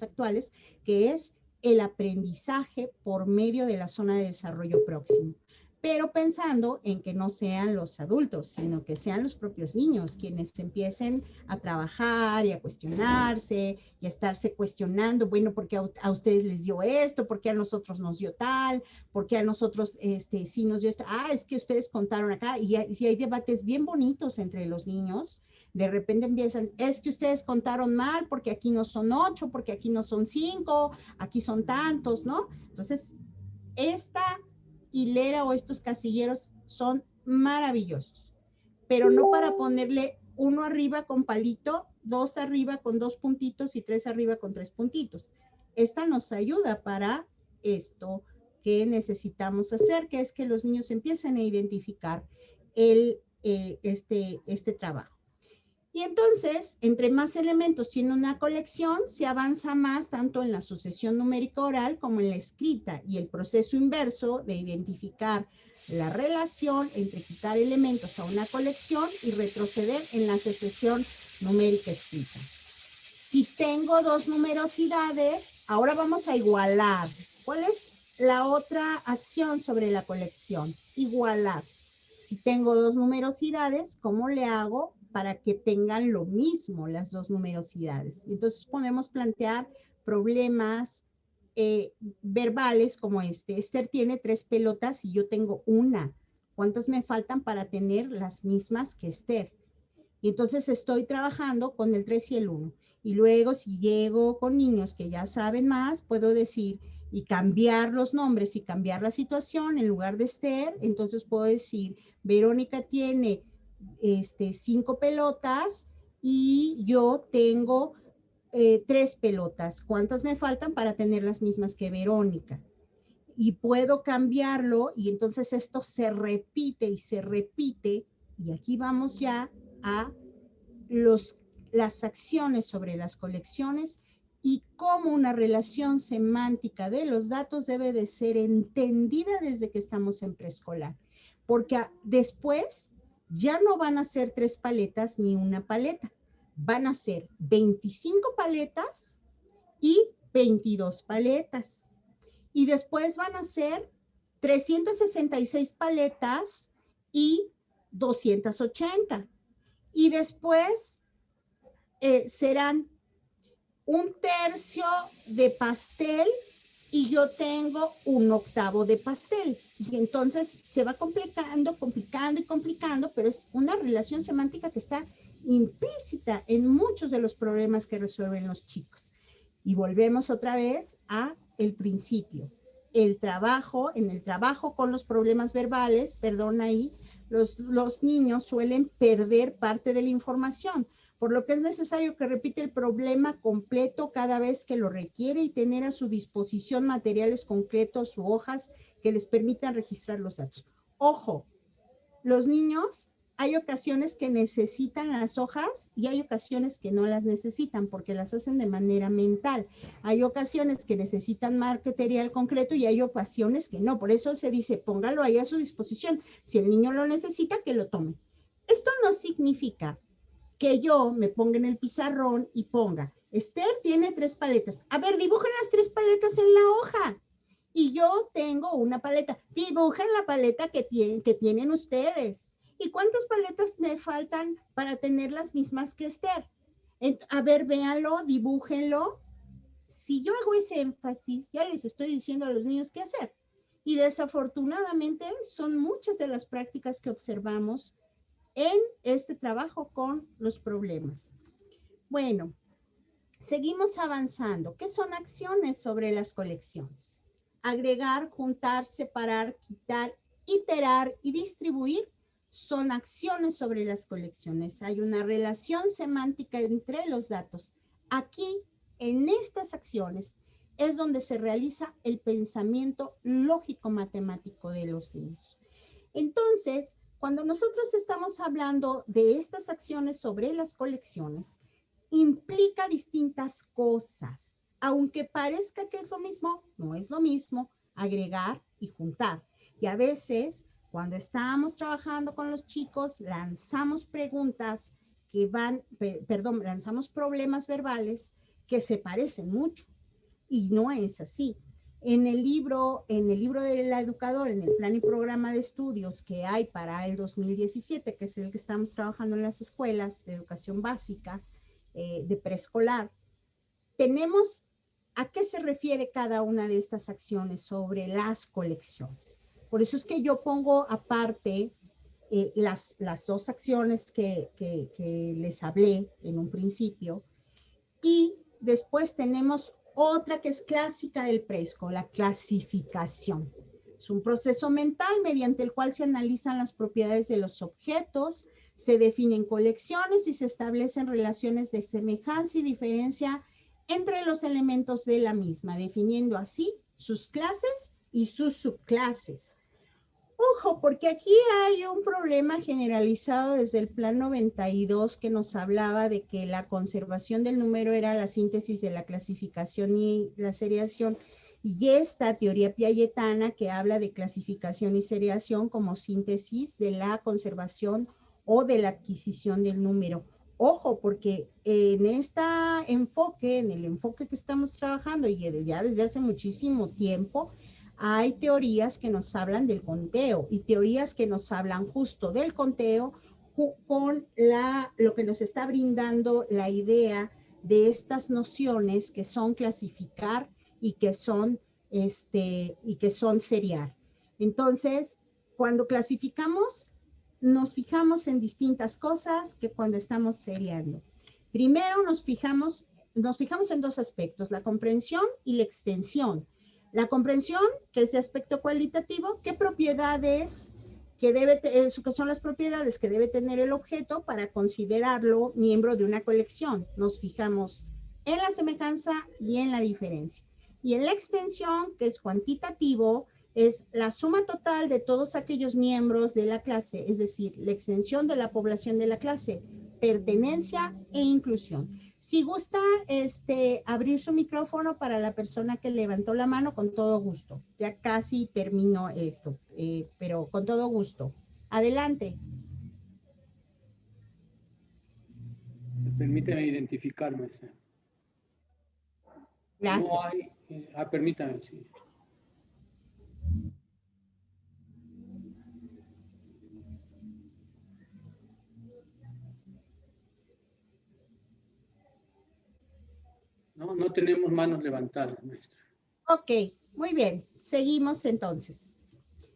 actuales, que es el aprendizaje por medio de la zona de desarrollo próximo. Pero pensando en que no sean los adultos, sino que sean los propios niños quienes empiecen a trabajar y a cuestionarse y a estarse cuestionando, bueno, ¿por qué a ustedes les dio esto? ¿Por qué a nosotros nos dio tal? ¿Por qué a nosotros sí nos dio esto? Es que ustedes contaron acá, y hay debates bien bonitos entre los niños. De repente empiezan, es que ustedes contaron mal porque aquí no son 8, porque aquí no son 5, aquí son tantos, ¿no? Entonces, esta hilera o estos casilleros son maravillosos, pero no para ponerle 1 arriba con palito, 2 arriba con 2 puntitos y 3 arriba con 3 puntitos. Esta nos ayuda para esto que necesitamos hacer, que es que los niños empiecen a identificar este trabajo. Y entonces, entre más elementos tiene una colección, se avanza más tanto en la sucesión numérica oral como en la escrita, y el proceso inverso de identificar la relación entre quitar elementos a una colección y retroceder en la sucesión numérica escrita. Si tengo 2 numerosidades, ahora vamos a igualar. ¿Cuál es la otra acción sobre la colección? Igualar. Si tengo 2 numerosidades, ¿cómo le hago para que tengan lo mismo las 2 numerosidades? Entonces podemos plantear problemas verbales como este. Esther tiene 3 pelotas y yo tengo 1. ¿Cuántas me faltan para tener las mismas que Esther? Y entonces estoy trabajando con el 3 y el 1. Y luego, si llego con niños que ya saben más, puedo decir y cambiar los nombres y cambiar la situación. En lugar de Esther, entonces puedo decir, Verónica tiene 5 pelotas y yo tengo 3 pelotas. ¿Cuántas me faltan para tener las mismas que Verónica? Y puedo cambiarlo, y entonces esto se repite y se repite, y aquí vamos ya a las acciones sobre las colecciones y cómo una relación semántica de los datos debe de ser entendida desde que estamos en preescolar, porque después ya no van a ser 3 paletas ni 1 paleta, van a ser 25 paletas y 22 paletas, y después van a ser 366 paletas y 280. Y después serán 1/3 de pastel y yo tengo 1/8 de pastel. Y entonces se va complicando, pero es una relación semántica que está implícita en muchos de los problemas que resuelven los chicos. Y volvemos otra vez a el principio. En el trabajo con los problemas verbales, perdón ahí, los niños suelen perder parte de la información, por lo que es necesario que repita el problema completo cada vez que lo requiere y tener a su disposición materiales concretos u hojas que les permitan registrar los datos. Ojo, los niños hay ocasiones que necesitan las hojas y hay ocasiones que no las necesitan porque las hacen de manera mental. Hay ocasiones que necesitan material concreto y hay ocasiones que no. Por eso se dice, póngalo ahí a su disposición. Si el niño lo necesita, que lo tome. Esto no significa que yo me ponga en el pizarrón y ponga, Esther tiene 3 paletas. A ver, dibujen las 3 paletas en la hoja. Y yo tengo una paleta. Dibujen la paleta que tienen ustedes. ¿Y cuántas paletas me faltan para tener las mismas que Esther? A ver, véanlo, dibújenlo. Si yo hago ese énfasis, ya les estoy diciendo a los niños qué hacer. Y desafortunadamente son muchas de las prácticas que observamos en este trabajo con los problemas. Bueno, seguimos avanzando. ¿Qué son acciones sobre las colecciones? Agregar, juntar, separar, quitar, iterar y distribuir son acciones sobre las colecciones. Hay una relación semántica entre los datos. Aquí, en estas acciones, es donde se realiza el pensamiento lógico-matemático de los niños. Entonces, cuando nosotros estamos hablando de estas acciones sobre las colecciones, implica distintas cosas. Aunque parezca que es lo mismo, no es lo mismo agregar y juntar. Y a veces, cuando estamos trabajando con los chicos, lanzamos preguntas que lanzamos problemas verbales que se parecen mucho. Y no es así. En el libro de la educadora, en el plan y programa de estudios que hay para el 2017, que es el que estamos trabajando en las escuelas de educación básica, de preescolar, tenemos a qué se refiere cada una de estas acciones sobre las colecciones. Por eso es que yo pongo aparte las 2 acciones que les hablé en un principio, y después tenemos otra que es clásica del preescolar, la clasificación. Es un proceso mental mediante el cual se analizan las propiedades de los objetos, se definen colecciones y se establecen relaciones de semejanza y diferencia entre los elementos de la misma, definiendo así sus clases y sus subclases. Ojo, porque aquí hay un problema generalizado desde el plan 92 que nos hablaba de que la conservación del número era la síntesis de la clasificación y la seriación, y esta teoría piagetana que habla de clasificación y seriación como síntesis de la conservación o de la adquisición del número. Ojo, porque en este enfoque, en el enfoque que estamos trabajando y ya desde hace muchísimo tiempo, hay teorías que nos hablan del conteo y teorías que nos hablan justo del conteo con lo que nos está brindando la idea de estas nociones que son clasificar y que son seriar. Entonces, cuando clasificamos, nos fijamos en distintas cosas que cuando estamos seriando. Primero nos fijamos en 2 aspectos, la comprensión y la extensión. La comprensión, que es de aspecto cualitativo, qué propiedades que son las propiedades que debe tener el objeto para considerarlo miembro de una colección. Nos fijamos en la semejanza y en la diferencia. Y en la extensión, que es cuantitativo, es la suma total de todos aquellos miembros de la clase, es decir, la extensión de la población de la clase, pertenencia e inclusión. Si gusta abrir su micrófono para la persona que levantó la mano, con todo gusto. Ya casi termino esto, pero con todo gusto. Adelante. Permíteme identificarme. Gracias. No hay, permítame, sí. No tenemos manos levantadas, maestra. Ok, muy bien. Seguimos entonces.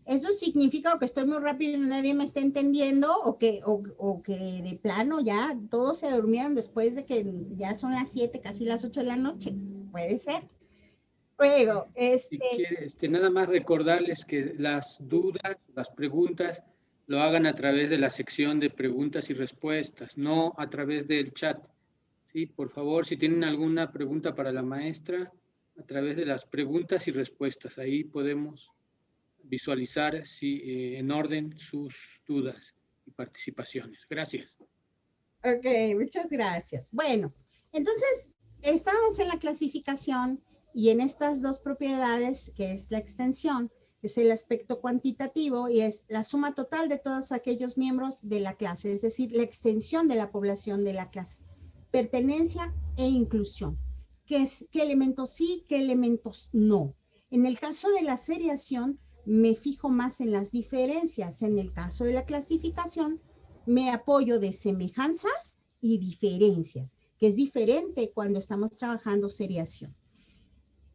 ¿Eso significa que estoy muy rápido y nadie me está entendiendo? ¿O que de plano ya todos se durmieron después de que ya son las 7, casi las 8 de la noche? Puede ser. Luego, Si quiere, nada más recordarles que las dudas, las preguntas, lo hagan a través de la sección de preguntas y respuestas, no a través del chat. Sí, por favor, si tienen alguna pregunta para la maestra, a través de las preguntas y respuestas, ahí podemos visualizar en orden sus dudas y participaciones. Gracias. Ok, muchas gracias. Bueno, entonces estamos en la clasificación y en estas dos propiedades, que es la extensión, es el aspecto cuantitativo y es la suma total de todos aquellos miembros de la clase, es decir, la extensión de la población de la clase. Pertenencia e inclusión. ¿Qué elementos sí, qué elementos no? En el caso de la seriación, me fijo más en las diferencias. En el caso de la clasificación, me apoyo de semejanzas y diferencias, que es diferente cuando estamos trabajando seriación.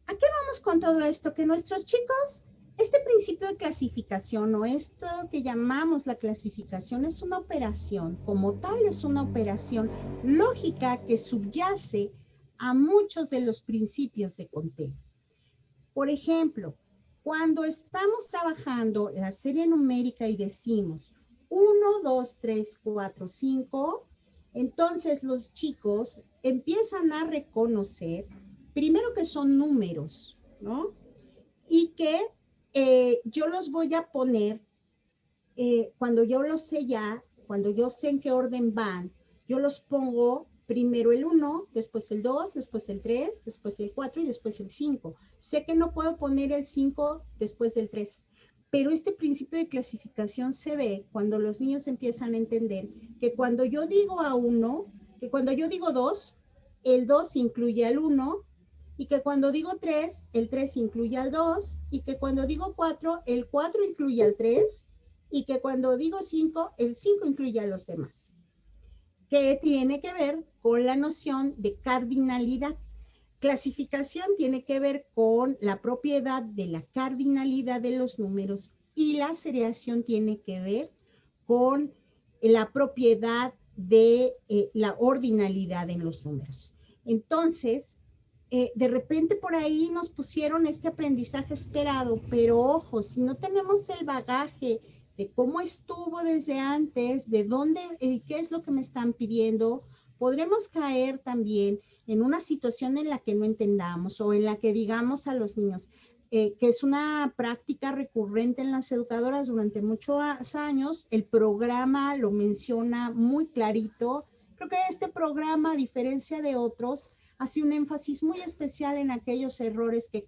¿A qué vamos con todo esto? Que nuestros chicos, este principio de clasificación o esto que llamamos la clasificación es una operación, como tal es una operación lógica que subyace a muchos de los principios de conteo. Por ejemplo, cuando estamos trabajando la serie numérica y decimos 1, 2, 3, 4, 5, entonces los chicos empiezan a reconocer, primero que son números, ¿no? Y que yo los voy a poner, cuando yo los sé ya, cuando yo sé en qué orden van, yo los pongo primero el 1, después el 2, después el 3, después el 4 y después el 5. Sé que no puedo poner el 5 después del 3, pero este principio de clasificación se ve cuando los niños empiezan a entender que cuando yo digo a 1, que cuando yo digo 2, el 2 incluye al 1, y que cuando digo 3, el 3 incluye al 2, y que cuando digo 4, el 4 incluye al 3, y que cuando digo 5, el 5 incluye a los demás. Que tiene que ver con la noción de cardinalidad. Clasificación tiene que ver con la propiedad de la cardinalidad de los números y la seriación tiene que ver con la propiedad de la ordinalidad en los números. Entonces, de repente por ahí nos pusieron este aprendizaje esperado, pero ojo, si no tenemos el bagaje de cómo estuvo desde antes, de dónde, qué es lo que me están pidiendo, podremos caer también en una situación en la que no entendamos o en la que digamos a los niños, que es una práctica recurrente en las educadoras durante muchos años, el programa lo menciona muy clarito. Creo que este programa, a diferencia de otros, hace un énfasis muy especial en aquellos errores que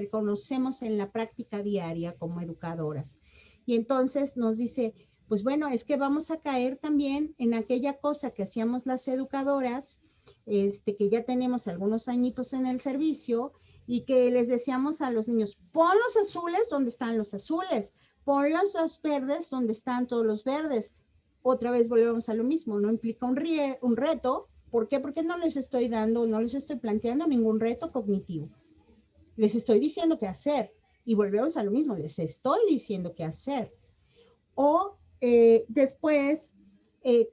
conocemos en la práctica diaria como educadoras. Y entonces nos dice, pues bueno, es que vamos a caer también en aquella cosa que hacíamos las educadoras, que ya tenemos algunos añitos en el servicio, y que les decíamos a los niños, pon los azules donde están los azules, pon los verdes donde están todos los verdes. Otra vez volvemos a lo mismo, no implica un reto. ¿Por qué? Porque no les estoy planteando ningún reto cognitivo. Les estoy diciendo qué hacer. Y volvemos a lo mismo, les estoy diciendo qué hacer. O después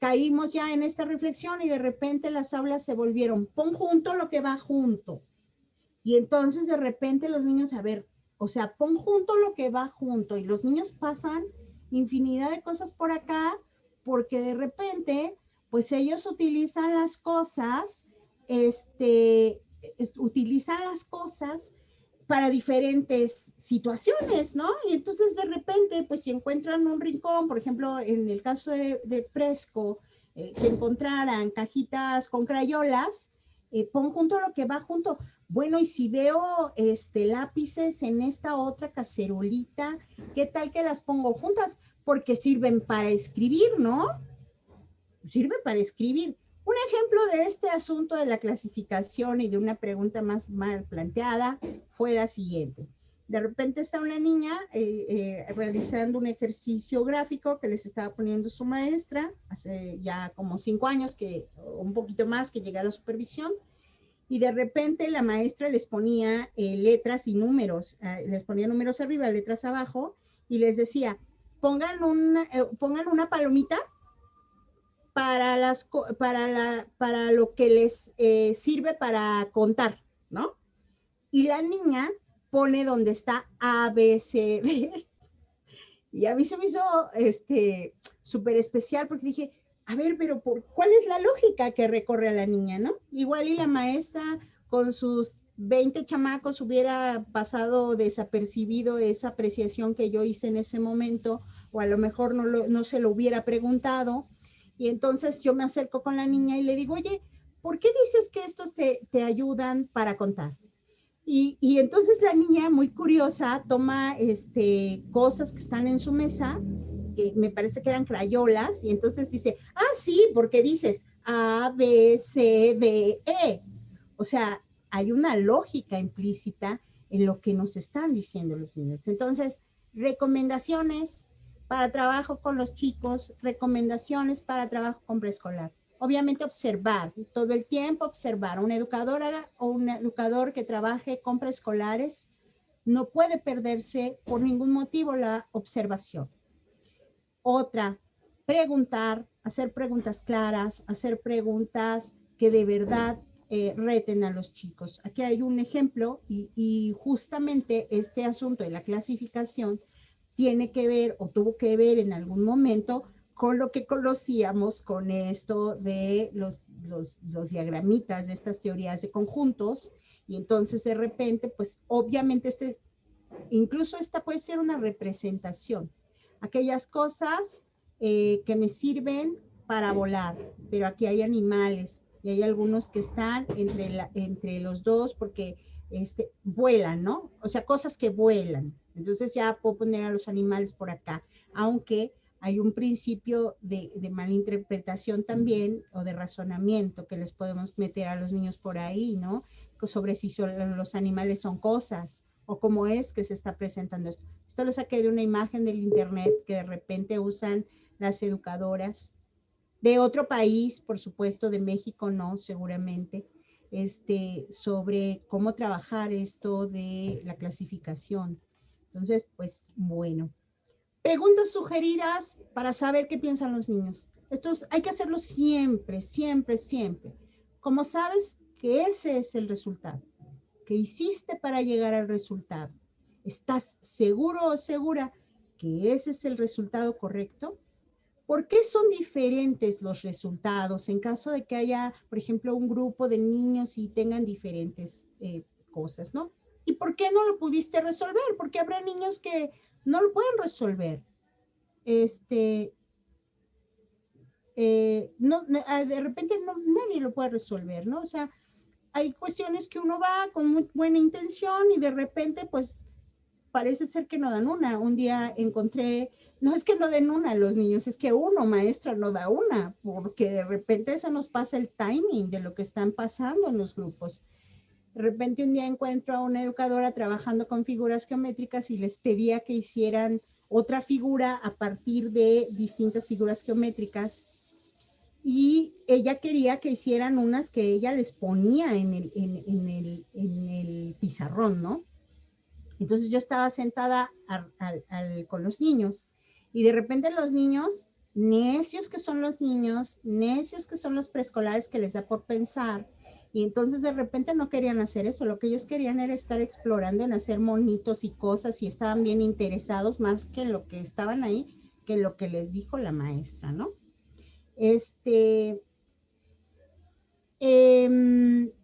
caímos ya en esta reflexión y de repente las aulas se volvieron, pon junto lo que va junto. Y entonces de repente los niños, a ver, o sea, pon junto lo que va junto. Y los niños pasan infinidad de cosas por acá porque de repente, pues ellos utilizan las cosas, para diferentes situaciones, ¿no? Y entonces de repente, pues si encuentran un rincón, por ejemplo, en el caso de Fresco, que encontraran cajitas con crayolas, pon junto lo que va junto. Bueno, y si veo lápices en esta otra cacerolita, ¿qué tal que las pongo juntas? Porque sirven para escribir, ¿no? Sirve para escribir. Un ejemplo de este asunto de la clasificación y de una pregunta más mal planteada fue la siguiente. De repente está una niña realizando un ejercicio gráfico que les estaba poniendo su maestra, hace ya como 5 años, un poquito más que llegué a la supervisión, y de repente la maestra les ponía letras y números, les ponía números arriba, letras abajo, y les decía, pongan una palomita para lo que les sirve para contar, ¿no? Y la niña pone donde está A, B, C, D. Y a mí se me hizo súper especial porque dije, a ver, pero ¿cuál es la lógica que recorre a la niña, no? Igual y la maestra con sus 20 chamacos hubiera pasado desapercibido esa apreciación que yo hice en ese momento, o a lo mejor no se lo hubiera preguntado. Y entonces yo me acerco con la niña y le digo, oye, ¿por qué dices que estos te ayudan para contar? Y entonces la niña, muy curiosa, toma cosas que están en su mesa, que me parece que eran crayolas, y entonces dice, sí, porque dices A, B, C, D, E. O sea, hay una lógica implícita en lo que nos están diciendo los niños. Entonces, recomendaciones para trabajo con los chicos, recomendaciones para trabajo con preescolar. Obviamente observar, todo el tiempo observar. Una educadora o un educador que trabaje con preescolares no puede perderse por ningún motivo la observación. Otra, preguntar, hacer preguntas claras, hacer preguntas que de verdad reten a los chicos. Aquí hay un ejemplo y justamente este asunto de la clasificación tiene que ver o tuvo que ver en algún momento con lo que conocíamos con esto de los diagramitas, de estas teorías de conjuntos, y entonces de repente, pues obviamente incluso esta puede ser una representación. Aquellas cosas que me sirven para volar, pero aquí hay animales y hay algunos que están entre los dos porque vuelan, ¿no? O sea, cosas que vuelan. Entonces ya puedo poner a los animales por acá, aunque hay un principio de malinterpretación también o de razonamiento que les podemos meter a los niños por ahí, ¿no? Sobre si los animales son cosas o cómo es que se está presentando esto. Esto lo saqué de una imagen del internet que de repente usan las educadoras de otro país, por supuesto, de México no, seguramente, sobre cómo trabajar esto de la clasificación. Entonces, pues, bueno. Preguntas sugeridas para saber qué piensan los niños. Estos hay que hacerlo siempre, siempre, siempre. Como sabes que ese es el resultado, que hiciste para llegar al resultado. ¿Estás seguro o segura que ese es el resultado correcto? ¿Por qué son diferentes los resultados en caso de que haya, por ejemplo, un grupo de niños y tengan diferentes cosas, ¿no? ¿Y por qué no lo pudiste resolver? Porque habrá niños que no lo pueden resolver. De repente nadie lo puede resolver, ¿no? O sea, hay cuestiones que uno va con muy buena intención y de repente, pues, parece ser que no dan una. Un día encontré, no es que no den una los niños, es que uno, maestra, no da una, porque de repente se nos pasa el timing de lo que están pasando en los grupos. De repente un día encuentro a una educadora trabajando con figuras geométricas y les pedía que hicieran otra figura a partir de distintas figuras geométricas. Y ella quería que hicieran unas que ella les ponía en el pizarrón, ¿no? Entonces yo estaba sentada con los niños y de repente los niños, necios que son los niños, necios que son los preescolares que les da por pensar, y entonces de repente no querían hacer eso, lo que ellos querían era estar explorando en hacer monitos y cosas y estaban bien interesados más que en lo que estaban ahí, que lo que les dijo la maestra, ¿no?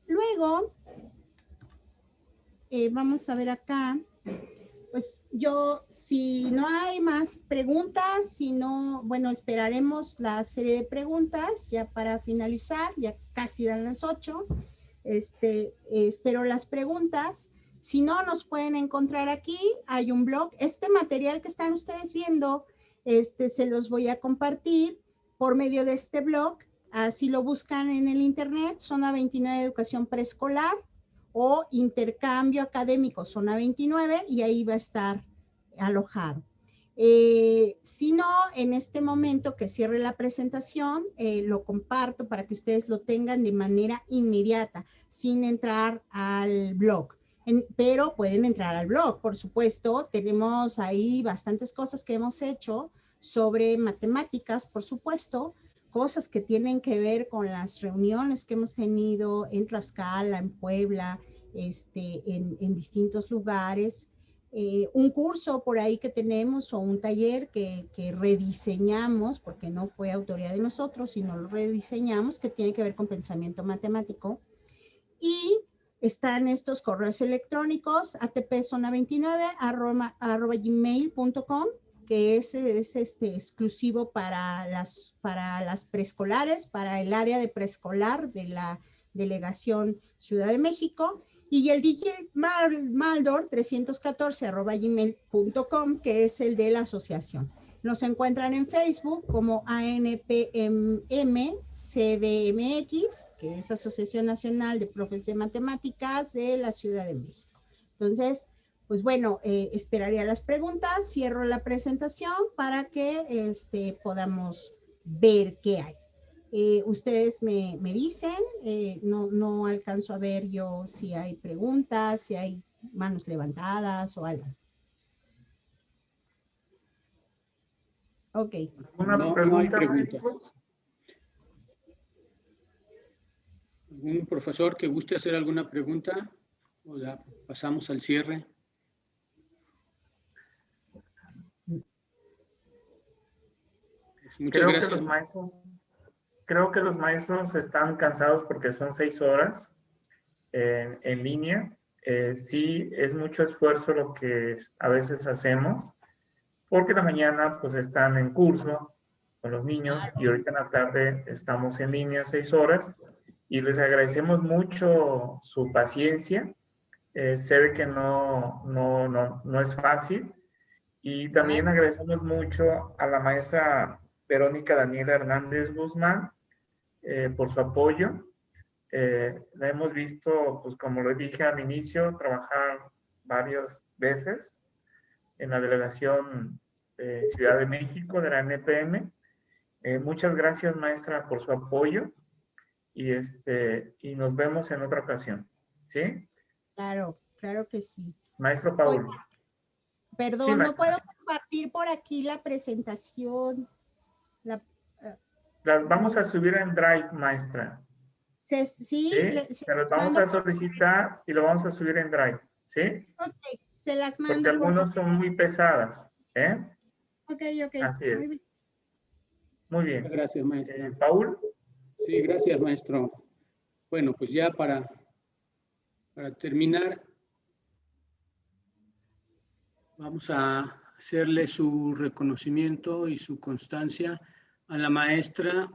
Luego, vamos a ver acá, pues yo, si no hay más preguntas, si no, bueno, esperaremos la serie de preguntas ya para finalizar, ya casi dan las 8, espero las preguntas. Si no, nos pueden encontrar aquí, hay un blog, este material que están ustedes viendo, se los voy a compartir por medio de este blog, así lo buscan en el internet, Zona 29 de Educación Preescolar, o Intercambio Académico Zona 29, y ahí va a estar alojado. Si no, en este momento que cierre la presentación, lo comparto para que ustedes lo tengan de manera inmediata, sin entrar al blog. Pero pueden entrar al blog, por supuesto. Tenemos ahí bastantes cosas que hemos hecho sobre matemáticas, por supuesto, cosas que tienen que ver con las reuniones que hemos tenido en Tlaxcala, en Puebla, en distintos lugares. Un curso por ahí que tenemos o un taller que rediseñamos, porque no fue autoría de nosotros, sino lo rediseñamos, que tiene que ver con pensamiento matemático. Y están estos correos electrónicos, atpzona29@gmail.com, que es exclusivo para las preescolares, para el área de preescolar de la Delegación Ciudad de México, y el DJ Maldor 314@gmail.com, que es el de la asociación. Nos encuentran en Facebook como ANPMM-CDMX, que es Asociación Nacional de Profes de Matemáticas de la Ciudad de México. Entonces, pues bueno, esperaría las preguntas, cierro la presentación para que podamos ver qué hay. Ustedes me dicen, no alcanzo a ver yo si hay preguntas, si hay manos levantadas o algo. Ok. ¿Una pregunta, maestro? ¿Algún profesor que guste hacer alguna pregunta? O ya pasamos al cierre. Pues muchas gracias. Creo que los maestros están cansados porque son 6 horas en línea. Sí, es mucho esfuerzo lo que a veces hacemos, porque en la mañana pues están en curso con los niños y ahorita en la tarde estamos en línea 6 horas y les agradecemos mucho su paciencia. Sé de que no es fácil, y también agradecemos mucho a la maestra Verónica Daniela Hernández Guzmán por su apoyo. La hemos visto, pues como lo dije al inicio, trabajar varias veces en la delegación Ciudad de México de la NPM. Muchas gracias, maestra, por su apoyo y nos vemos en otra ocasión. ¿Sí? Claro, claro que sí. Maestro Paul. Oye, perdón, sí, no puedo compartir por aquí la presentación. Las vamos a subir en Drive, maestra. Sí, se las vamos a solicitar y lo vamos a subir en Drive. ¿Sí? Ok, se las mando. Porque algunos son muy pesadas. Ok. Así es. Muy bien. Muchas gracias, maestra. ¿Paul? Sí, gracias, maestro. Bueno, pues ya para terminar, vamos a hacerle su reconocimiento y su constancia a la maestra,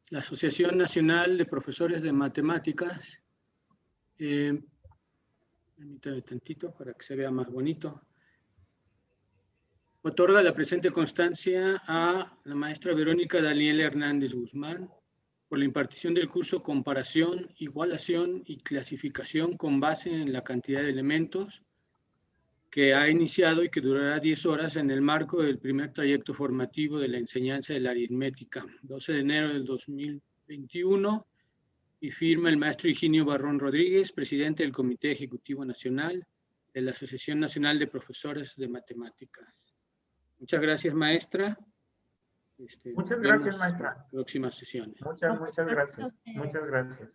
la Asociación Nacional de Profesores de Matemáticas. Permítame tantito para que se vea más bonito. Otorga la presente constancia a la maestra Verónica Daniela Hernández Guzmán por la impartición del curso Comparación, Igualación y Clasificación con base en la cantidad de elementos, que ha iniciado y que durará 10 horas en el marco del primer trayecto formativo de la enseñanza de la aritmética, 12 de enero del 2021, y firma el maestro Higinio Barrón Rodríguez, presidente del Comité Ejecutivo Nacional de la Asociación Nacional de Profesores de Matemáticas. Muchas gracias, maestra. Muchas gracias, maestra. Próximas sesiones. Muchas gracias. Muchas gracias.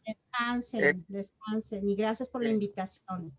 Descansen y gracias por la invitación.